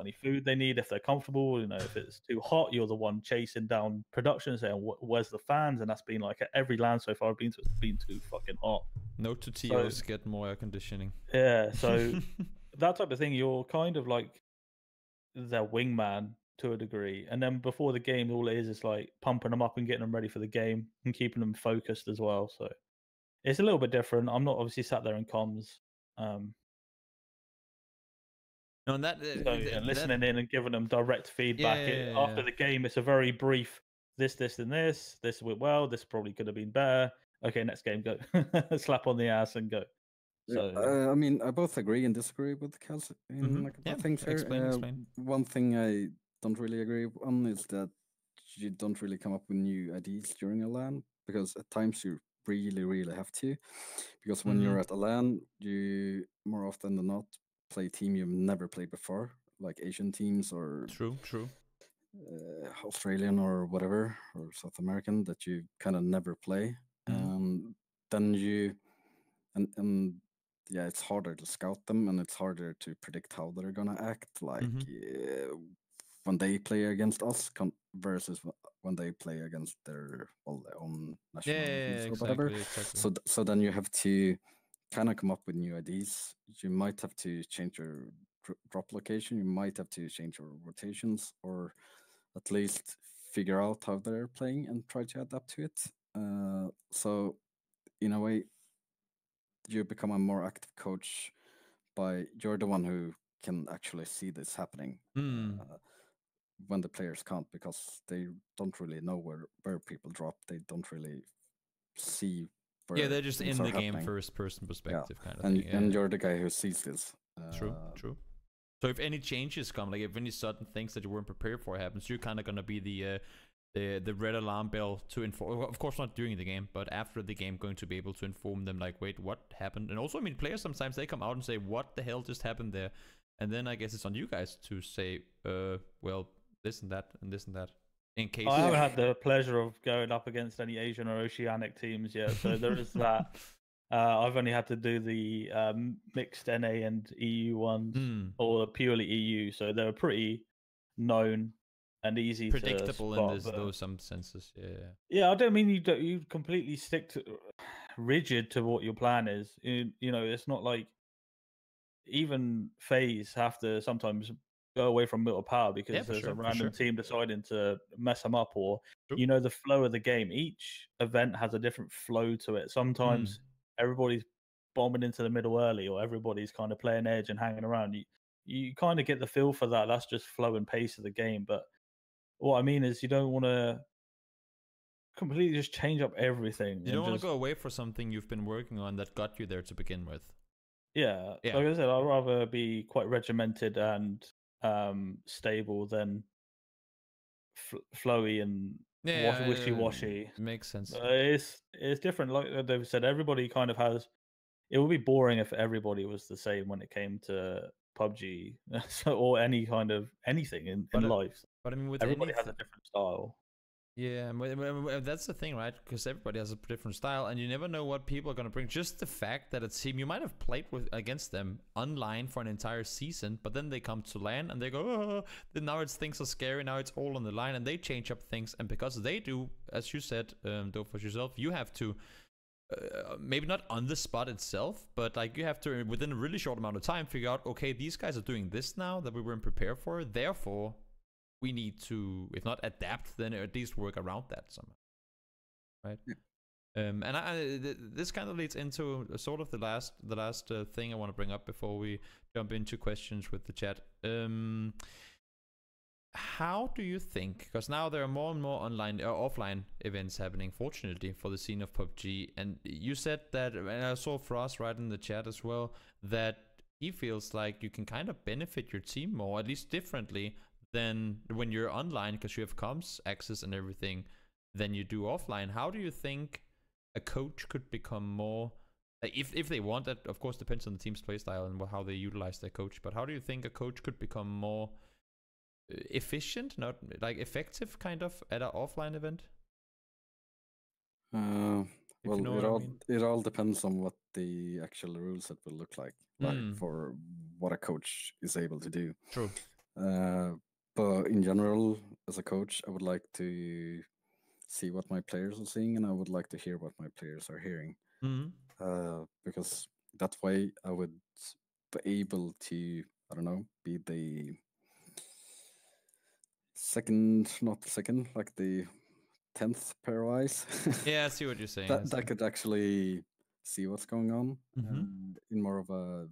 any food they need, if they're comfortable. If it's too hot, you're the one chasing down production, saying where's the fans, and that's been like at every LAN so far I've been to, it's been too fucking hot. No to TOs, get more air conditioning. Yeah, so that type of thing, you're kind of like their wingman to a degree. And then before the game, all it is like pumping them up and getting them ready for the game and keeping them focused as well. So it's a little bit different. I'm not obviously sat there in comms. No, and that listening in and giving them direct feedback. After the game, it's a very brief. This, and this. This went well. This probably could have been better. Okay, next game, go. Slap on the ass and go. So I mean, I both agree and disagree with Kels in a couple of things here. Explain. One thing I don't really agree on is that you don't really come up with new ideas during a LAN, because at times you really, really have to. Because when you're at a LAN, you more often than not play a team you've never played before, like Asian teams or true. Australian or whatever, or South American that you kind of never play, then you and yeah, it's harder to scout them and it's harder to predict how they're gonna act. Like when they play against us versus when they play against their own nationalities or whatever. Exactly. So then you have to kind of come up with new ideas. You might have to change your drop location. You might have to change your rotations, or at least figure out how they're playing and try to adapt to it. So in a way, you become a more active coach by you're the one who can actually see this happening when the players can't, because they don't really know where people drop. They don't really see where they're just things in are the game happening. first person perspective kind of and, thing. And you're the guy who sees this. True. So if any changes come, like if any sudden things that you weren't prepared for happens, you're kind of gonna be the red alarm bell to inform. Of course, not during the game, but after the game, going to be able to inform them. Like, wait, what happened? And also, I mean, players sometimes they come out and say, "What the hell just happened there?" And then I guess it's on you guys to say, well, this and that and this and that. In case I haven't had the pleasure of going up against any Asian or Oceanic teams yet, so there is that. I've only had to do the mixed NA and EU ones, or purely EU, so they're pretty known and easy predictable to spot, in those some senses. Yeah, I don't mean you completely stick to rigid to what your plan is. You know, it's not like even FaZe have to sometimes go away from middle power because there's a random team deciding to mess them up, or you know, the flow of the game. Each event has a different flow to it. Sometimes everybody's bombing into the middle early, or everybody's kind of playing edge and hanging around. You kind of get the feel for that. That's just flow and pace of the game. But what I mean is, you don't want to completely just change up everything. You don't want to go away for something you've been working on that got you there to begin with. Yeah, like I said, I'd rather be quite regimented and stable than flowy and wishy-washy. Makes sense. It's different. Like they've said, everybody kind of has. It would be boring if everybody was the same when it came to PUBG, or any kind of anything in life. But I mean, with everybody has a different style. Yeah, that's the thing, right? Because everybody has a different style, and you never know what people are going to bring. Just the fact that a team you might have played against them online for an entire season, but then they come to LAN and they go, oh, then now things are scary. Now it's all on the line, and they change up things. And because they do, as you said, for yourself, you have to maybe not on the spot itself, but like you have to within a really short amount of time figure out, okay, these guys are doing this now that we weren't prepared for. Therefore, we need to, if not adapt, then at least work around that somehow, right? And this kind of leads into sort of the last thing I want to bring up before we jump into questions with the chat. How do you think? Because now there are more and more online or offline events happening, fortunately, for the scene of PUBG. And you said that, and I saw Frost right in the chat as well, that he feels like you can kind of benefit your team more, at least differently, than when you're online, because you have comms access and everything, than you do offline. How do you think a coach could become more, if they want that, of course depends on the team's playstyle and how they utilize their coach, but how do you think a coach could become more efficient, not like effective, kind of, at an offline event? Well, you know it all depends on what the actual rule set will look like for what a coach is able to do. True. But in general, as a coach, I would like to see what my players are seeing, and I would like to hear what my players are hearing. Because that way I would be able to, I don't know, be the like the 10th pair of eyes. Yeah, I see what you're saying. that could actually see what's going on in more of a.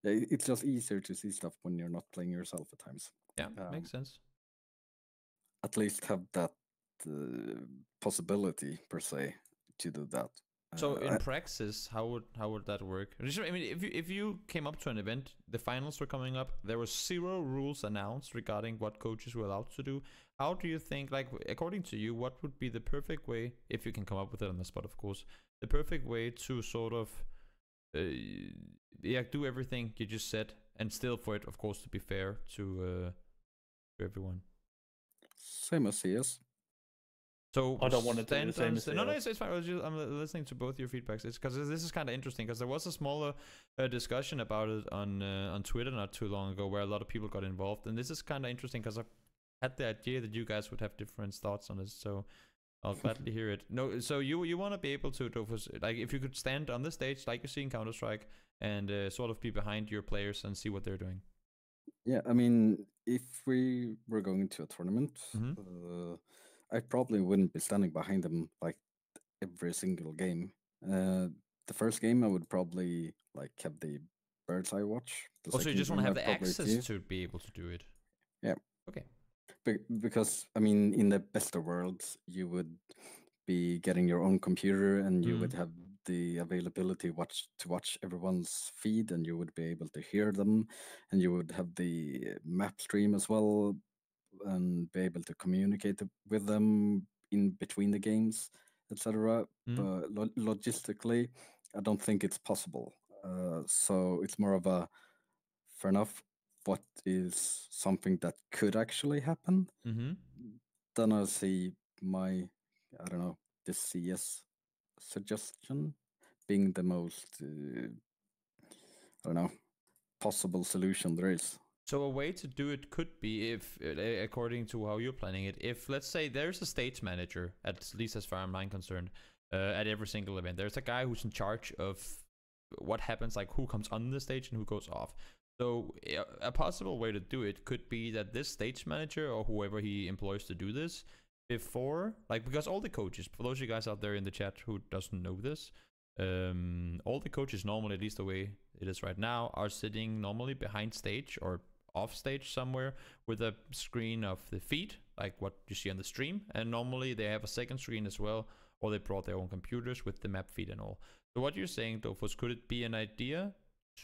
It's just easier to see stuff when you're not playing yourself at times. Yeah, makes sense. At least have that possibility per se to do that. So in praxis, how would that work? I mean, if you came up to an event, the finals were coming up, there were 0 rules announced regarding what coaches were allowed to do. How do you think, like, according to you, what would be the perfect way, if you can come up with it on the spot, of course, the perfect way to sort of do everything you just said, and still for it, of course, to be fair to to everyone? Same as CS. So I don't want it to be the same as no, CS. it's fine. I'm listening to both your feedbacks. It's because this is kind of interesting because there was a smaller discussion about it on Twitter not too long ago where a lot of people got involved, and this is kind of interesting because I had the idea that you guys would have different thoughts on this. So I'll gladly hear it. No, so you want to be able to, Dofus, like if you could stand on the stage like you see in Counter-Strike and sort of be behind your players and see what they're doing. Yeah, I mean, if we were going to a tournament, I probably wouldn't be standing behind them like every single game. The first game I would probably like have the bird's eye watch. The Also, you just want to game have I'd the probably access see. to be able to do it. Yeah. Okay. Because I mean, in the best of worlds, you would be getting your own computer, and you would have the availability to watch everyone's feed, and you would be able to hear them, and you would have the map stream as well, and be able to communicate with them in between the games, etc. But logistically, I don't think it's possible. So it's more of a fair enough. What is something that could actually happen? Then I see my, I don't know, the CS suggestion being the most, I don't know, possible solution there is. So a way to do it could be if, according to how you're planning it, if let's say there's a stage manager, at least as far as I'm concerned, at every single event, there's a guy who's in charge of what happens, like who comes on the stage and who goes off. So a possible way to do it could be that this stage manager or whoever he employs to do this before, like, because all the coaches, for those of you guys out there in the chat who doesn't know this, all the coaches normally, at least the way it is right now, are sitting normally behind stage or off stage somewhere with a screen of the feed, like what you see on the stream, and normally they have a second screen as well, or they brought their own computers with the map feed and all. So what you're saying, Dofus, could it be an idea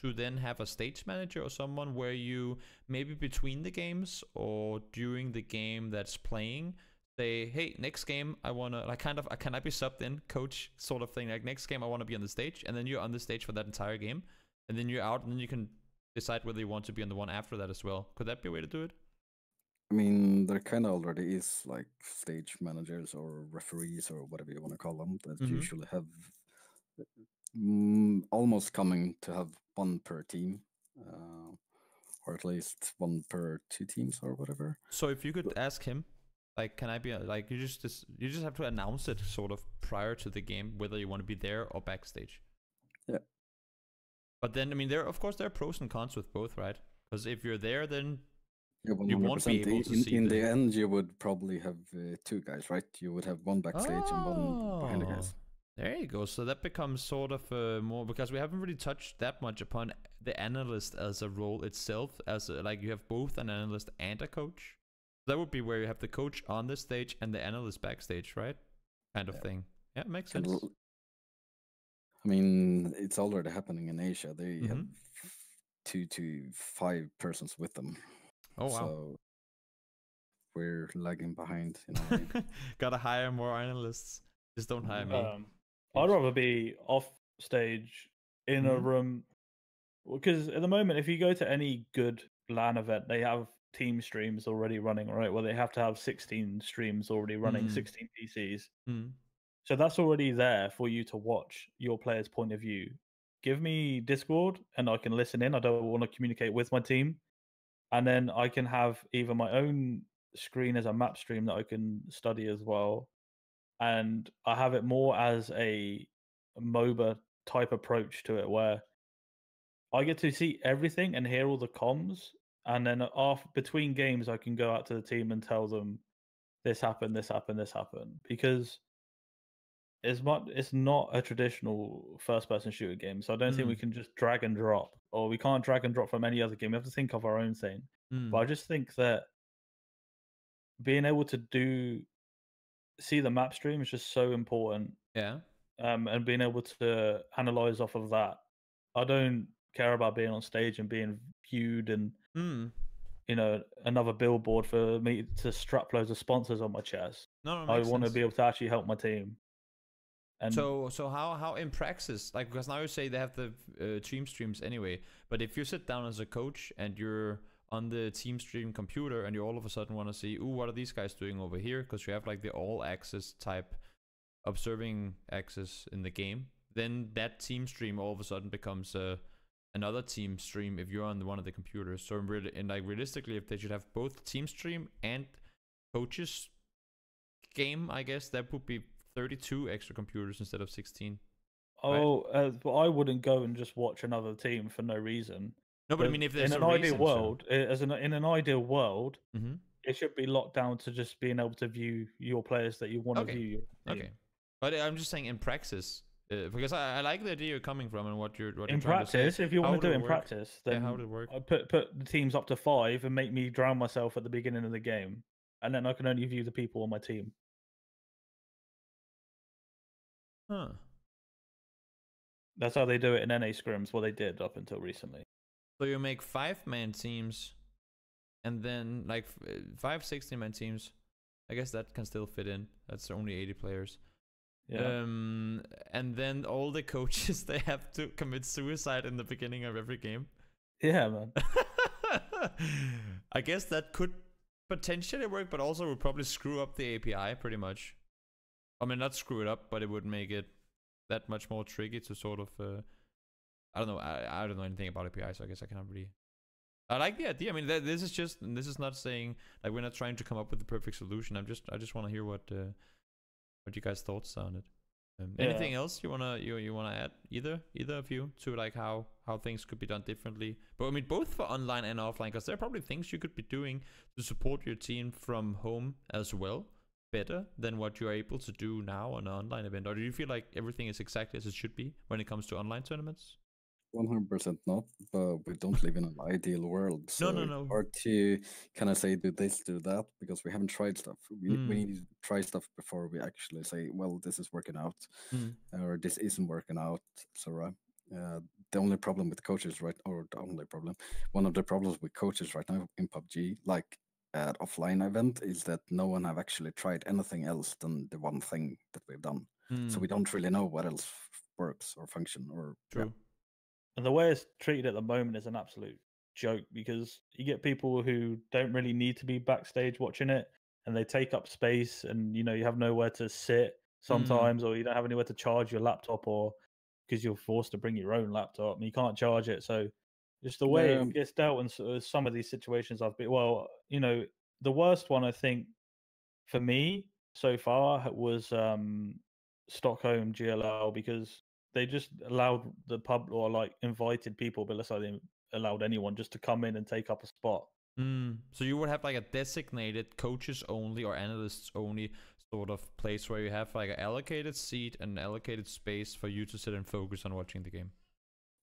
to then have a stage manager or someone where you maybe between the games or during the game that's playing say, hey, next game I want to, like, kind of, can I be subbed in, coach sort of thing, like next game I want to be on the stage, and then you're on the stage for that entire game, and then you're out, and then you can decide whether you want to be on the one after that as well. Could that be a way to do it? I mean, there kind of already is like stage managers or referees or whatever you want to call them that usually have almost coming to have one per team, or at least one per two teams or whatever. So if you could ask him, like, can I be like, you just have to announce it sort of prior to the game whether you want to be there or backstage. Yeah. But then I mean, there are pros and cons with both, right? Because if you're there, then yeah, you won't be able to see. In the end, you would probably have two guys, right? You would have one backstage and one behind the guys. There you go. So that becomes sort of more, because we haven't really touched that much upon the analyst as a role itself, as like you have both an analyst and a coach. That would be where you have the coach on the stage and the analyst backstage, right? Kind of thing. Yeah, it makes sense. I mean, it's already happening in Asia. They have 2 to 5 persons with them. Oh, wow. So we're lagging behind. You know. Gotta hire more analysts. Just don't hire me. I'd rather be off stage in a room, because at the moment, if you go to any good LAN event, they have team streams already running, right? Well, they have to have 16 streams already running, 16 PCs. So that's already there for you to watch your player's point of view. Give me Discord and I can listen in. I don't want to communicate with my team. And then I can have either my own screen as a map stream that I can study as well. And I have it more as a MOBA type approach to it, where I get to see everything and hear all the comms. And then between games, I can go out to the team and tell them this happened, this happened, this happened. Because it's not a traditional first-person shooter game, so I don't think we can just drag and drop, or we can't drag and drop from any other game. We have to think of our own thing. But I just think that being able to see the map stream is just so important. Yeah. And being able to analyze off of that. I don't care about being on stage and being viewed and you know, another billboard for me to strap loads of sponsors on my chest. No, I want to be able to actually help my team. And so how in praxis, like, because now you say they have the team streams anyway, but if you sit down as a coach and you're on the team stream computer, and you all of a sudden want to see, ooh, what are these guys doing over here? Because you have like the all access type observing access in the game, then that team stream all of a sudden becomes another team stream if you're on one of the computers. So realistically, if they should have both team stream and coaches game, I guess that would be 32 extra computers instead of 16. Oh, but I wouldn't go and just watch another team for no reason. No, but I mean, if there's in an ideal world, in an ideal world, it should be locked down to just being able to view your players that you want to view. Okay, but I'm just saying in practice, because I like the idea you're coming from and what you're in trying to say. If you want to do it in practice, then how would it work? I put the teams up to 5 and make me drown myself at the beginning of the game, and then I can only view the people on my team. Huh. That's how they do it in NA scrims. Well, they did up until recently. So you make 5-man teams, and then like 5 16-man teams. I guess that can still fit in. That's only 80 players. Yeah. And then all the coaches, they have to commit suicide in the beginning of every game. Yeah, man. I guess that could potentially work, but also would probably screw up the API pretty much. I mean, not screw it up, but it would make it that much more tricky to sort of I don't know. I don't know anything about API, so I guess I cannot really. I like the idea. I mean, this is not saying like we're not trying to come up with the perfect solution. I just want to hear what you guys' thoughts on it. Anything else you wanna add, either of you, to like how things could be done differently? But I mean, both for online and offline, because there are probably things you could be doing to support your team from home as well, better than what you are able to do now on an online event. Or do you feel like everything is exactly as it should be when it comes to online tournaments? 100% not, but we don't live in an ideal world. So No. Or to kind of say, do this, do that, because we haven't tried stuff. We need to try stuff before we actually say, well, this is working out, or this isn't working out, etc. The only problem with coaches, one of the problems with coaches right now in PUBG, like at offline event, is that no one have actually tried anything else than the one thing that we've done. So we don't really know what else works or function or. True. Yeah. And the way it's treated at the moment is an absolute joke, because you get people who don't really need to be backstage watching it, and they take up space, and you have nowhere to sit sometimes, or you don't have anywhere to charge your laptop, or because you're forced to bring your own laptop and you can't charge it. So just the way it gets dealt in some of these situations, I've been, the worst one I think for me so far was Stockholm GLL, because they just allowed the pub, or like invited people, but let's say they allowed anyone just to come in and take up a spot. So you would have like a designated coaches only or analysts only sort of place where you have like an allocated seat and allocated space for you to sit and focus on watching the game.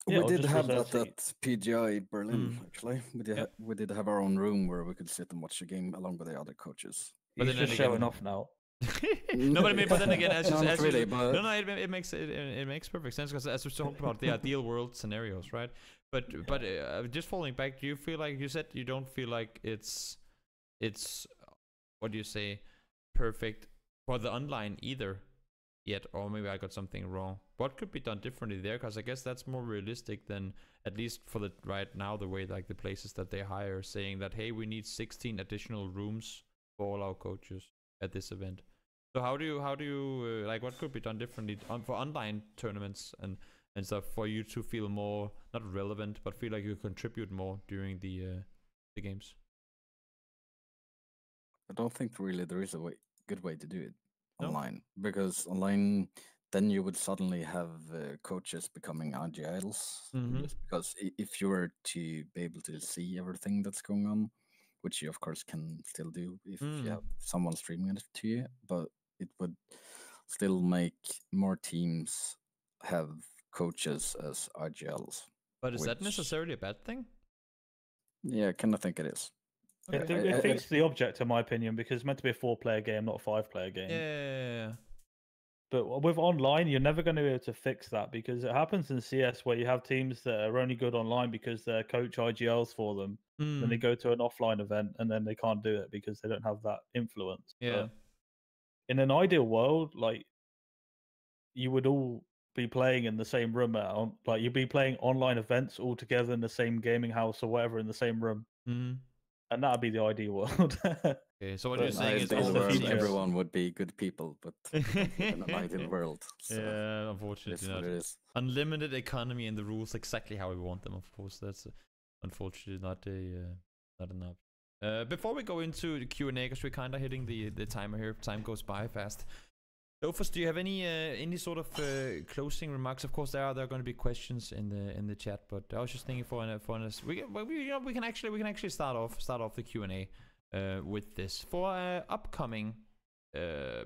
Yeah, we did have that at PGI Berlin, actually. We did have our own room where we could sit and watch the game along with the other coaches. But he's just showing off now. No, but I mean, but then again, it makes perfect sense, because as we talked about the ideal world scenarios, right? But just falling back, do you feel like, you said you don't feel like it's what do you say, perfect for the online either yet, or maybe I got something wrong? What could be done differently there? Because I guess that's more realistic than, at least for the right now, the way like the places that they hire saying that, hey, we need 16 additional rooms for all our coaches at this event. So how do you like, what could be done differently for online tournaments and stuff, for you to feel more, not relevant, but feel like you contribute more during the games? I don't think really there is a good way to do it online, because online then you would suddenly have coaches becoming agiles, because if you were to be able to see everything that's going on, which you of course can still do if you have someone streaming it to you, but it would still make more teams have coaches as RGLs. But is that necessarily a bad thing? Yeah, I kind of think it is. Okay. It defeats the object, in my opinion, because it's meant to be a 4-player game, not a 5-player game. Yeah. But with online, you're never going to be able to fix that, because it happens in CS where you have teams that are only good online because their coach IGLs for them. Then they go to an offline event and then they can't do it because they don't have that influence. Yeah. But in an ideal world, like, you would all be playing in the same room, like you'd be playing online events all together in the same gaming house or whatever in the same room. Mm. And that'd be the ideal world. Okay, so what But you're saying is ideal all the world, teams. everyone would be good people, but we don't live in an ideal world. So Yeah, it unfortunately is what not. it is. Unlimited economy and the rules exactly how we want them. Of course, that's unfortunately not an option. Before we go into the Q&A, because we're kind of hitting the timer here. Time goes by fast. Dofus, do you have any sort of closing remarks? Of course, there are going to be questions in the chat, but I was just thinking for us, we can actually start off the Q&A with this for upcoming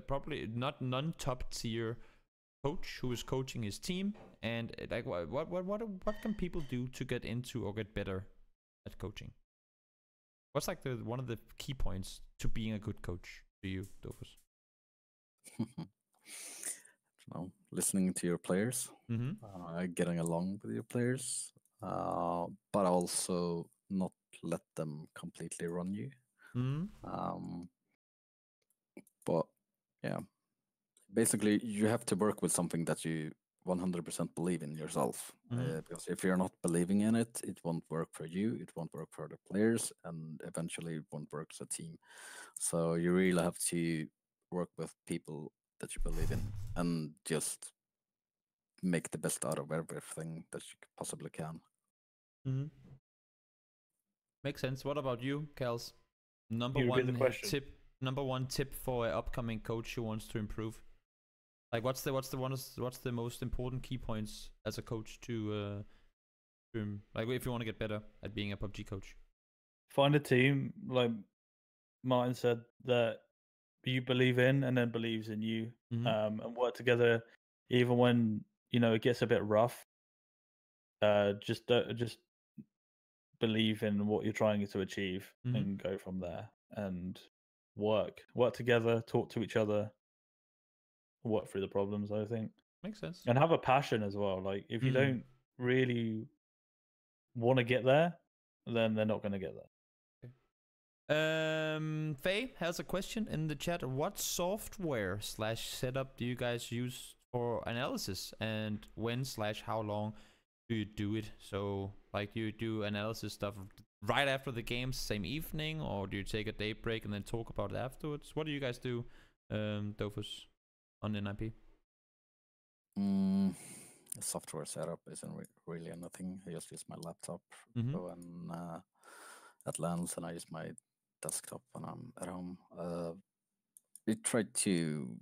probably not non-top tier coach who is coaching his team, and like what can people do to get into or get better at coaching? What's like one of the key points to being a good coach to you, Dofus? Listening to your players, getting along with your players, but also not let them completely run you. But yeah, basically you have to work with something that you 100% believe in yourself. Because if you're not believing in it, it won't work for you, it won't work for the players, and eventually it won't work as a team. So you really have to work with people that you believe in and just make the best out of everything that you possibly can. Makes sense. What about you, Kels? Number one tip for an upcoming coach who wants to improve. Like, what's the most important key points as a coach to like if you want to get better at being a PUBG coach? Find a team, like Martin said, that you believe in and then believes in you, and work together, even when it gets a bit rough. Just believe in what you're trying to achieve and go from there, and work together, talk to each other, work through the problems. I think makes sense, and have a passion as well. Like if you don't really want to get there, then they're not going to get there. Faye has a question in the chat. What software / setup do you guys use for analysis, and when / how long do you do it? So like, do you do analysis stuff right after the game, same evening, or do you take a day break and then talk about it afterwards? What do you guys do, Dofus, on NIP? Software setup isn't really anything. I just use my laptop when at lands, and I use my desktop when I'm at home. I try to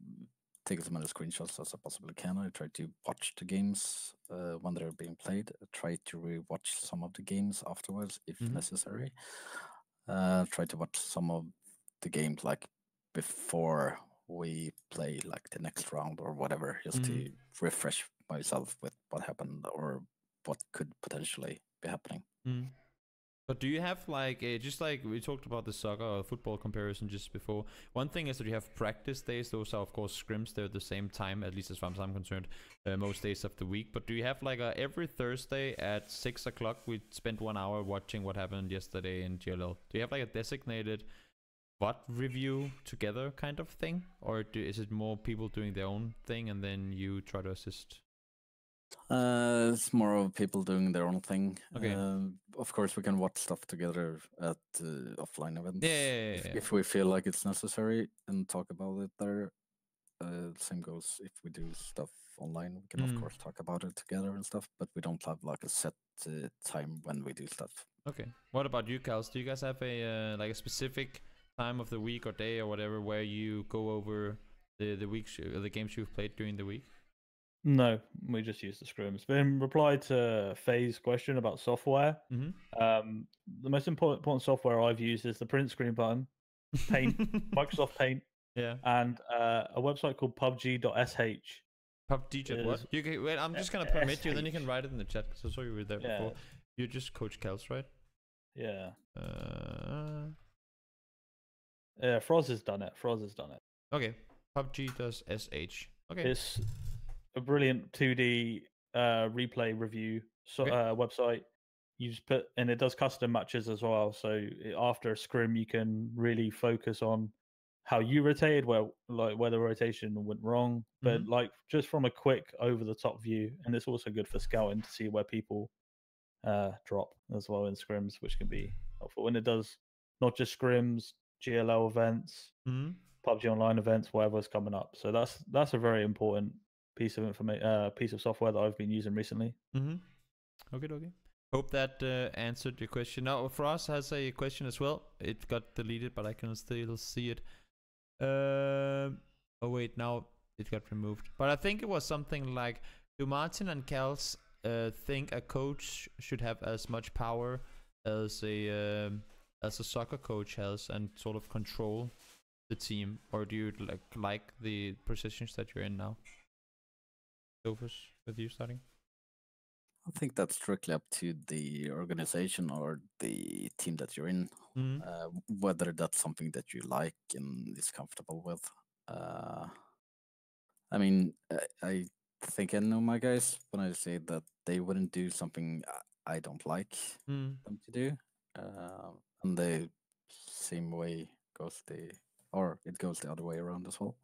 take as many screenshots as I possibly can. I try to watch the games when they're being played. I try to rewatch some of the games afterwards if necessary. Try to watch some of the games like before we play like the next round or whatever, just to refresh myself with what happened or what could potentially be happening. But do you have like just like we talked about the soccer or football comparison just before, one thing is that you have practice days. Those are of course scrims. They're at the same time, at least as far as I'm concerned, most days of the week. But do you have like every Thursday at 6 o'clock we spent 1 hour watching what happened yesterday in GLL? Do you have like a designated VOD review together kind of thing, or is it more people doing their own thing and then you try to assist? It's more of people doing their own thing. Okay. Of course, we can watch stuff together at offline events if we feel like it's necessary and talk about it there. Same goes if we do stuff online. We can of course talk about it together and stuff, but we don't have like a set time when we do stuff. Okay. What about you, Kels? Do you guys have a like a specific time of the week or day or whatever where you go over the games you've played during the week? No, we just use the scrims. But in reply to Faye's question about software, the most important software I've used is the print screen button, Paint, Microsoft Paint, and a website called PUBG.sh. PUBG what? You can, wait, I'm just gonna permit you, then you can write it in the chat because I saw you were there before. You're just Coach Kels, right? Yeah. Yeah, Froz has done it. Okay. PUBG does SH. Okay. It's a brilliant 2D replay review website. You just put, and it does custom matches as well. So after a scrim, you can really focus on how you rotated, where the rotation went wrong, but like just from a quick over the top view. And it's also good for scouting to see where people drop as well in scrims, which can be for when it does not just scrims, GLL events, PUBG Online events, whatever's coming up. So that's a very important piece of information, piece of software that I've been using recently. Okay. Hope that answered your question. Now, Frost has a question as well. It got deleted, but I can still see it. Oh wait, now it got removed. But I think it was something like, do Martin and Kels think a coach should have as much power as a soccer coach has, and sort of control the team, or do you like the positions that you're in now? Sophus, with you starting. I think that's strictly up to the organization or the team that you're in, whether that's something that you like and is comfortable with. I mean, I think I know my guys when I say that they wouldn't do something I don't like them to do, and the same way goes it goes the other way around as well.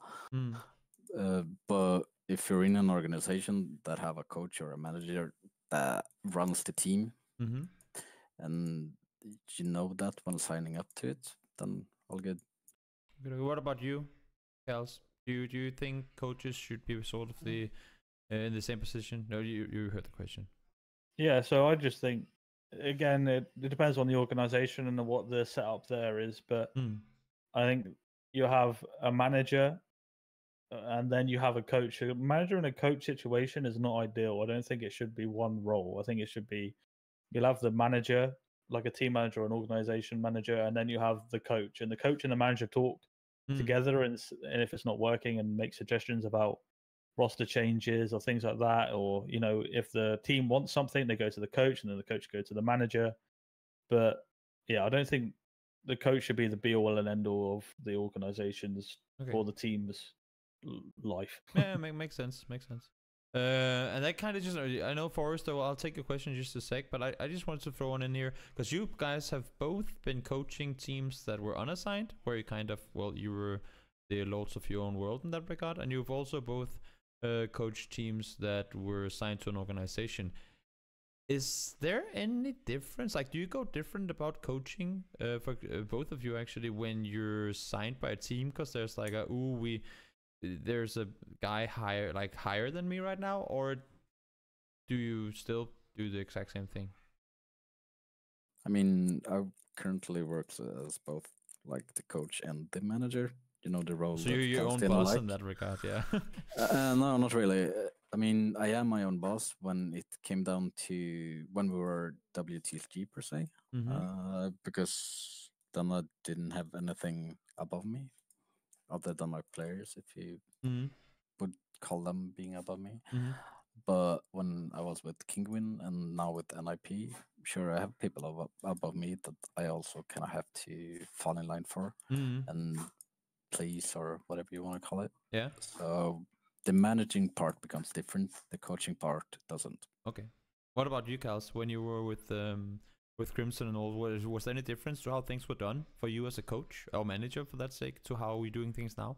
But if you're in an organization that have a coach or a manager that runs the team, and you know that when signing up to it, then all good. What about you, Kels? Do you think coaches should be sort of the in the same position? No, you heard the question. Yeah, so I just think, again, it depends on the organization and what the setup there is, but I think you have a manager and then you have a coach. A manager and a coach situation is not ideal. I don't think it should be one role. I think it should be, you'll have the manager, like a team manager or an organization manager, and then you have the coach. And the coach and the manager talk together, and if it's not working, and make suggestions about roster changes or things like that. Or, if the team wants something, they go to the coach, and then the coach goes to the manager. But yeah, I don't think the coach should be the be all and end all of the organization's or the team's life. Yeah, makes sense. And that kind of just, I know Forrest, though, I'll take your question in just a sec, but I just wanted to throw one in here, because you guys have both been coaching teams that were unassigned, where you kind of, you were the lords of your own world in that regard, and you've also both coached teams that were assigned to an organization. Is there any difference? Like, do you go different about coaching for both of you, actually, when you're signed by a team? Because there's like there's a guy higher than me right now, or do you still do the exact same thing? I mean, I currently work as both like the coach and the manager. You know, the role. So you're your own boss in that regard, yeah? No, not really. I mean, I am my own boss when it came down to when we were WTSG per se, because then I didn't have anything above me other than my players, if you would call them being above me. But when I was with Kingwin and now with NIP, sure, I have people above me that I also kind of have to fall in line for and please, or whatever you want to call it. Yeah. So the managing part becomes different. The coaching part doesn't. Okay. What about you, Kels? When you were with Crimson and all, was there any difference to how things were done for you as a coach or manager, for that sake, to how we're doing things now?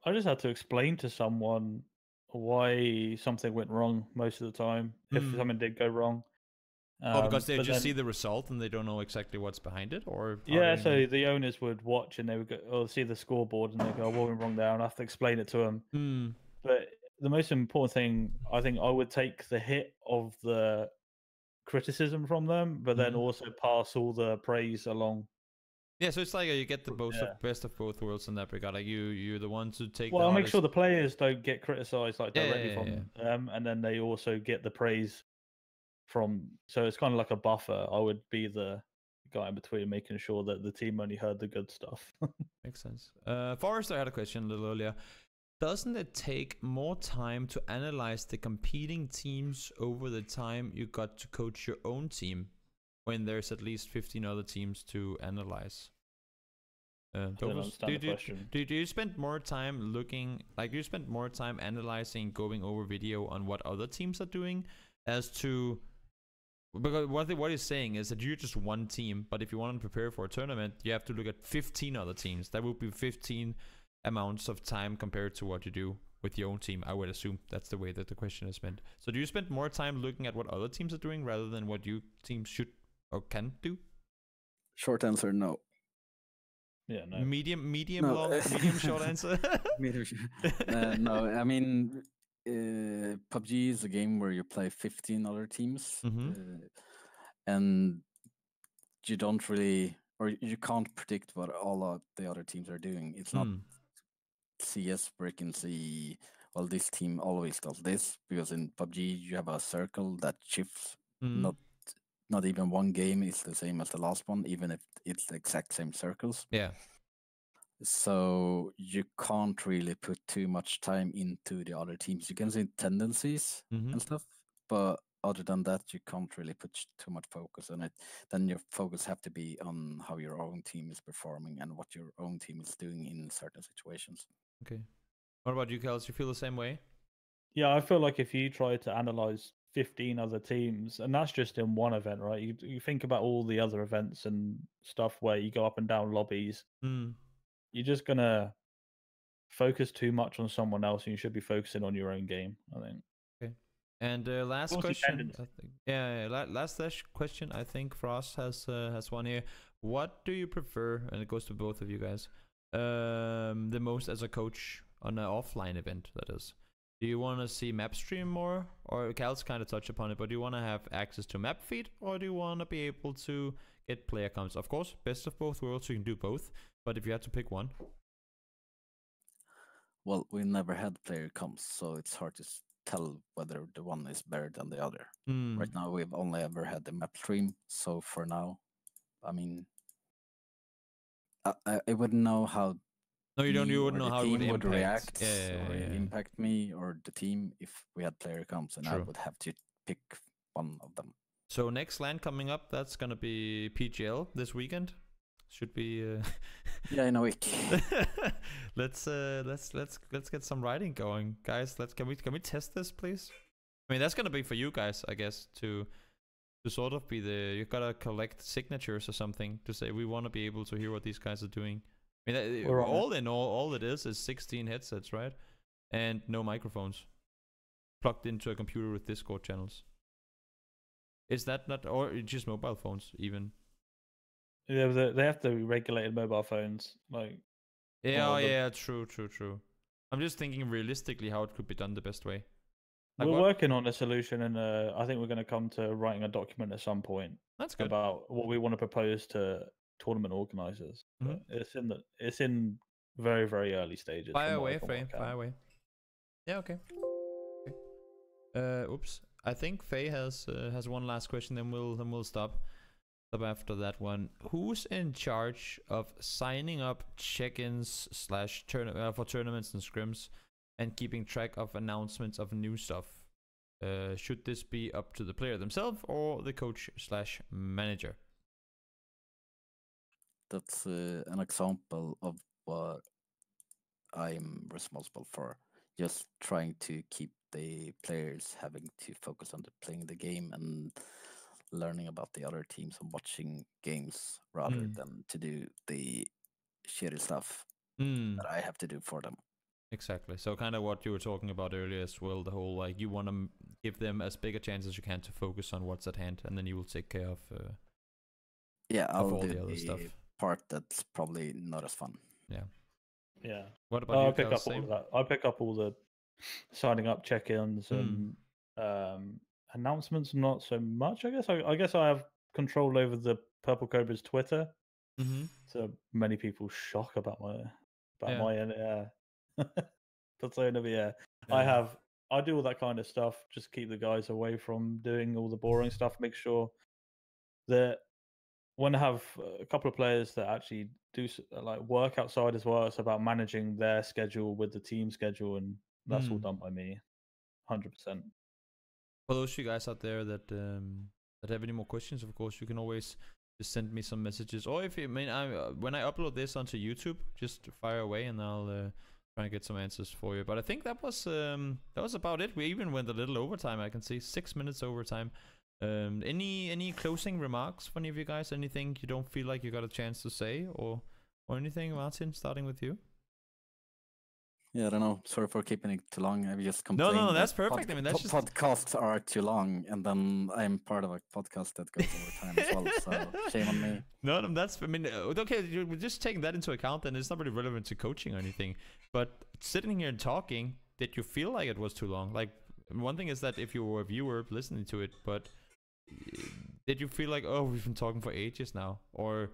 I just had to explain to someone why something went wrong most of the time, if something did go wrong. Because they just see the result and they don't know exactly what's behind it, or yeah. So the owners would watch and they would go, or see the scoreboard and they go, "What went wrong there?" And I have to explain it to them. But the most important thing, I think, I would take the hit of the criticism from them, but then also pass all the praise along. Yeah, so it's like you get the best of both worlds in that regard. Like you're the ones who take. Well, I'll make sure the players don't get criticized directly from them, and then they also get the praise from. So it's kind of like a buffer. I would be the guy in between, making sure that the team only heard the good stuff. Makes sense. Forrest, I had a question a little earlier. Doesn't it take more time to analyze the competing teams over the time you got to coach your own team, when there's at least 15 other teams to analyze? Do you spend more time looking, like you spend more time analyzing, going over video on what other teams are doing, as to, because what he's saying is that you're just one team, but if you want to prepare for a tournament, you have to look at 15 other teams. That would be 15 amounts of time compared to what you do with your own team. I would assume that's the way that the question is meant. So do you spend more time looking at what other teams are doing rather than what you teams should or can do? Short answer, no. Yeah, no. Medium No. long, medium short answer. No, I mean, PUBG is a game where you play 15 other teams, and you don't really, or you can't predict what all of the other teams are doing. It's not CS where you can see, well, this team always does this, because in PUBG you have a circle that shifts. Not even one game is the same as the last one, even if it's the exact same circles. Yeah. So you can't really put too much time into the other teams. You can see tendencies and stuff, but other than that, you can't really put too much focus on it. Then your focus have to be on how your own team is performing and what your own team is doing in certain situations. Okay. What about you, Kels? You feel the same way? Yeah, I feel like if you try to analyze 15 other teams, and that's just in one event, right? You think about all the other events and stuff where you go up and down lobbies. You're just gonna focus too much on someone else, and you should be focusing on your own game, I think. Okay. And last question, I think, last question I think Frost has one here. What do you prefer, and it goes to both of you guys, the most as a coach on an offline event, that is? Do you want to see map stream more, or Cal's kind of touched upon it, but do you want to have access to map feed, or do you want to be able to get player counts? Of course, best of both worlds, you can do both, but if you had to pick one. Well, we never had player comps, so it's hard to tell whether the one is better than the other. Right now, we've only ever had the map stream, so for now, I mean, I wouldn't know how. No, you don't. You wouldn't know how it would impact. React or impact me or the team if we had player comps, and I would have to pick one of them. So next LAN coming up, that's gonna be PGL this weekend. Should be. Yeah, in a week. Let's get some writing going, guys. Can we test this, please? I mean, that's gonna be for you guys, I guess, to sort of be you gotta collect signatures or something to say we want to be able to hear what these guys are doing. I mean, all in all it is 16 headsets, right? And no microphones plugged into a computer with Discord channels. Is that not, or just mobile phones even? Yeah, they have to be regulated mobile phones, like. Yeah, true. I'm just thinking realistically how it could be done the best way. Like we're working on a solution, and I think we're going to come to writing a document at some point. That's good. About what we want to propose to tournament organizers. But it's in very, very early stages. Fire away. Yeah, okay. Oops. I think Faye has one last question. Then we'll stop after that one. Who's in charge of signing up check-ins for tournaments and scrims, and keeping track of announcements of new stuff? Should this be up to the player themselves or the coach/manager? That's an example of what I'm responsible for. Just trying to keep the players having to focus on playing the game and learning about the other teams and watching games rather than to do the shitty stuff that I have to do for them. Exactly. So kind of what you were talking about earlier as well, the whole like you want to give them as big a chance as you can to focus on what's at hand, and then you will take care of I'll all do the other stuff. Part that's probably not as fun. Yeah. What about you? I pick up all of that. I pick up all the signing up check-ins and announcements. Not so much, I guess. I guess I have control over the Purple Cobra's Twitter. So many people's shock about my persona. I do all that kind of stuff. Just keep the guys away from doing all the boring stuff. Make sure that when I have a couple of players that actually do like work outside as well, it's about managing their schedule with the team schedule, and that's all done by me, 100%. For those of you guys out there that have any more questions, of course, you can always just send me some messages, or if you mean when I upload this onto YouTube, just fire away and I'll try and get some answers for you. But I think that was about it. We even went a little overtime. I can see 6 minutes overtime. Any closing remarks from any of you guys? Anything you don't feel like you got a chance to say, or anything, Martin? Starting with you. Yeah, I don't know. Sorry for keeping it too long. I've just No, complained. no, that's that perfect. I mean, that's just podcasts are too long, and then I'm part of a podcast that goes over time as well. So shame on me. no, no, that's. I mean, okay, you're just taking that into account, and it's not really relevant to coaching or anything. But sitting here and talking, did you feel like it was too long? Like, one thing is that if you were a viewer listening to it, but did you feel like, oh, we've been talking for ages now, or?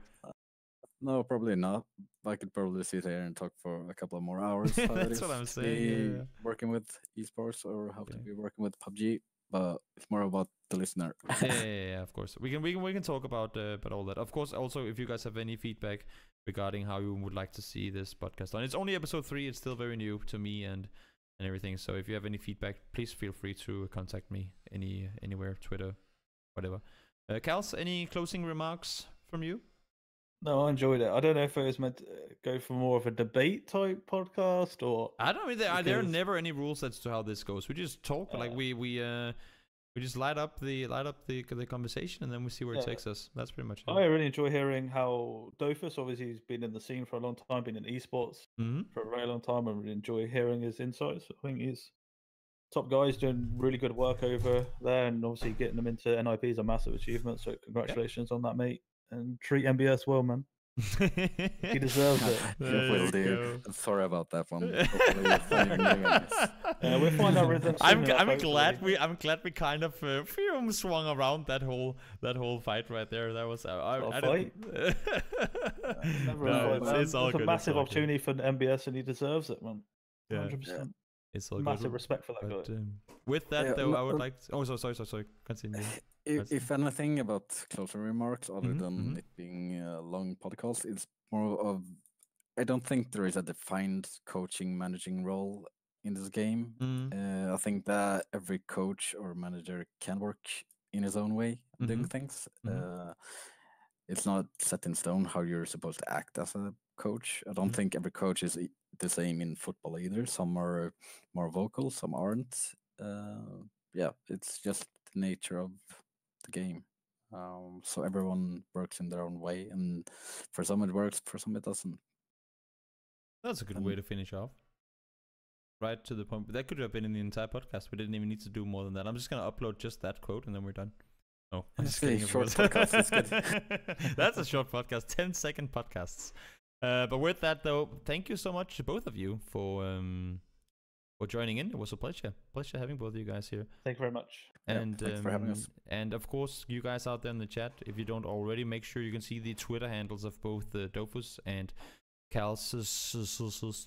No, probably not. I could probably sit here and talk for a couple of more hours. How That's what I'm saying. Yeah. Working with esports or how to be working with PUBG, but it's more about the listener. yeah, of course. We can talk about all that. Of course, also if you guys have any feedback regarding how you would like to see this podcast on, it's only episode 3. It's still very new to me and everything. So if you have any feedback, please feel free to contact me anywhere, Twitter, whatever. Kals, any closing remarks from you? No, I enjoyed it. I don't know if it was meant to go for more of a debate type podcast or. I don't mean there are never any rules as to how this goes. We just talk like we just light up the conversation and then we see where it takes us. That's pretty much it. I really enjoy hearing how Dofus, obviously, he's been in the scene for a long time, been in esports for a very long time. I really enjoy hearing his insights. I think he's top guy. He's doing really good work over there, and obviously getting them into NIP is a massive achievement. So congratulations on that, mate. And treat MBS well, man. He deserves it. Will do. Sorry about that one. We'll find our rhythm. I'm glad we kind of swung around that whole fight right there. That was I fight. It's all good. A massive opportunity for MBS, and he deserves it, man. 100%. It's all massive good. Respect for that guy. With that, though, I would like to... Oh, sorry. Continue. If anything about closing remarks, other than it being a long podcast, it's more of... I don't think there is a defined coaching, managing role in this game. I think that every coach or manager can work in his own way doing things. It's not set in stone how you're supposed to act as a coach. I don't think every coach is the same in football either. Some are more vocal, some aren't. It's just the nature of the game. So everyone works in their own way, and for some it works, for some it doesn't. That's a good way to finish off. Right to the point. That could have been in the entire podcast. We didn't even need to do more than that. I'm just gonna upload just that quote, and then we're done. Oh, I'm just kidding. Short podcast. That's good. That's a short podcast, 10-second podcasts. But with that, though, thank you so much to both of you for joining in. It was a pleasure having both of you guys here. Thank you very much. And thanks for having us. And of course, you guys out there in the chat, if you don't already, make sure you can see the Twitter handles of both Dofus and Kal's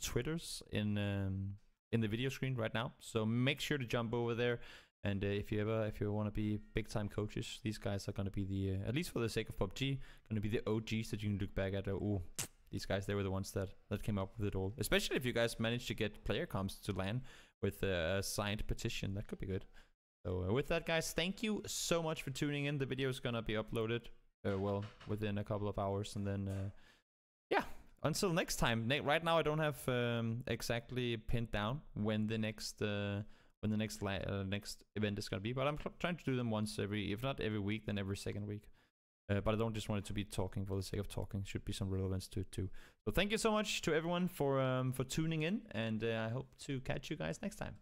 Twitters in the video screen right now. So make sure to jump over there. And if you want to be big time coaches, these guys are going to be the at least for the sake of PUBG, going to be the OGs that you can look back at. These guys, they were the ones that came up with it all. Especially if you guys managed to get player comps to land with a signed petition, that could be good. So with that, guys, thank you so much for tuning in. The video is gonna be uploaded within a couple of hours, and then until next time. Right now, I don't have exactly pinned down when the next next event is gonna be, but I'm trying to do them once if not every week, then every second week. But I don't just want it to be talking for the sake of talking. Should be some relevance to it too. So thank you so much to everyone for tuning in, and I hope to catch you guys next time.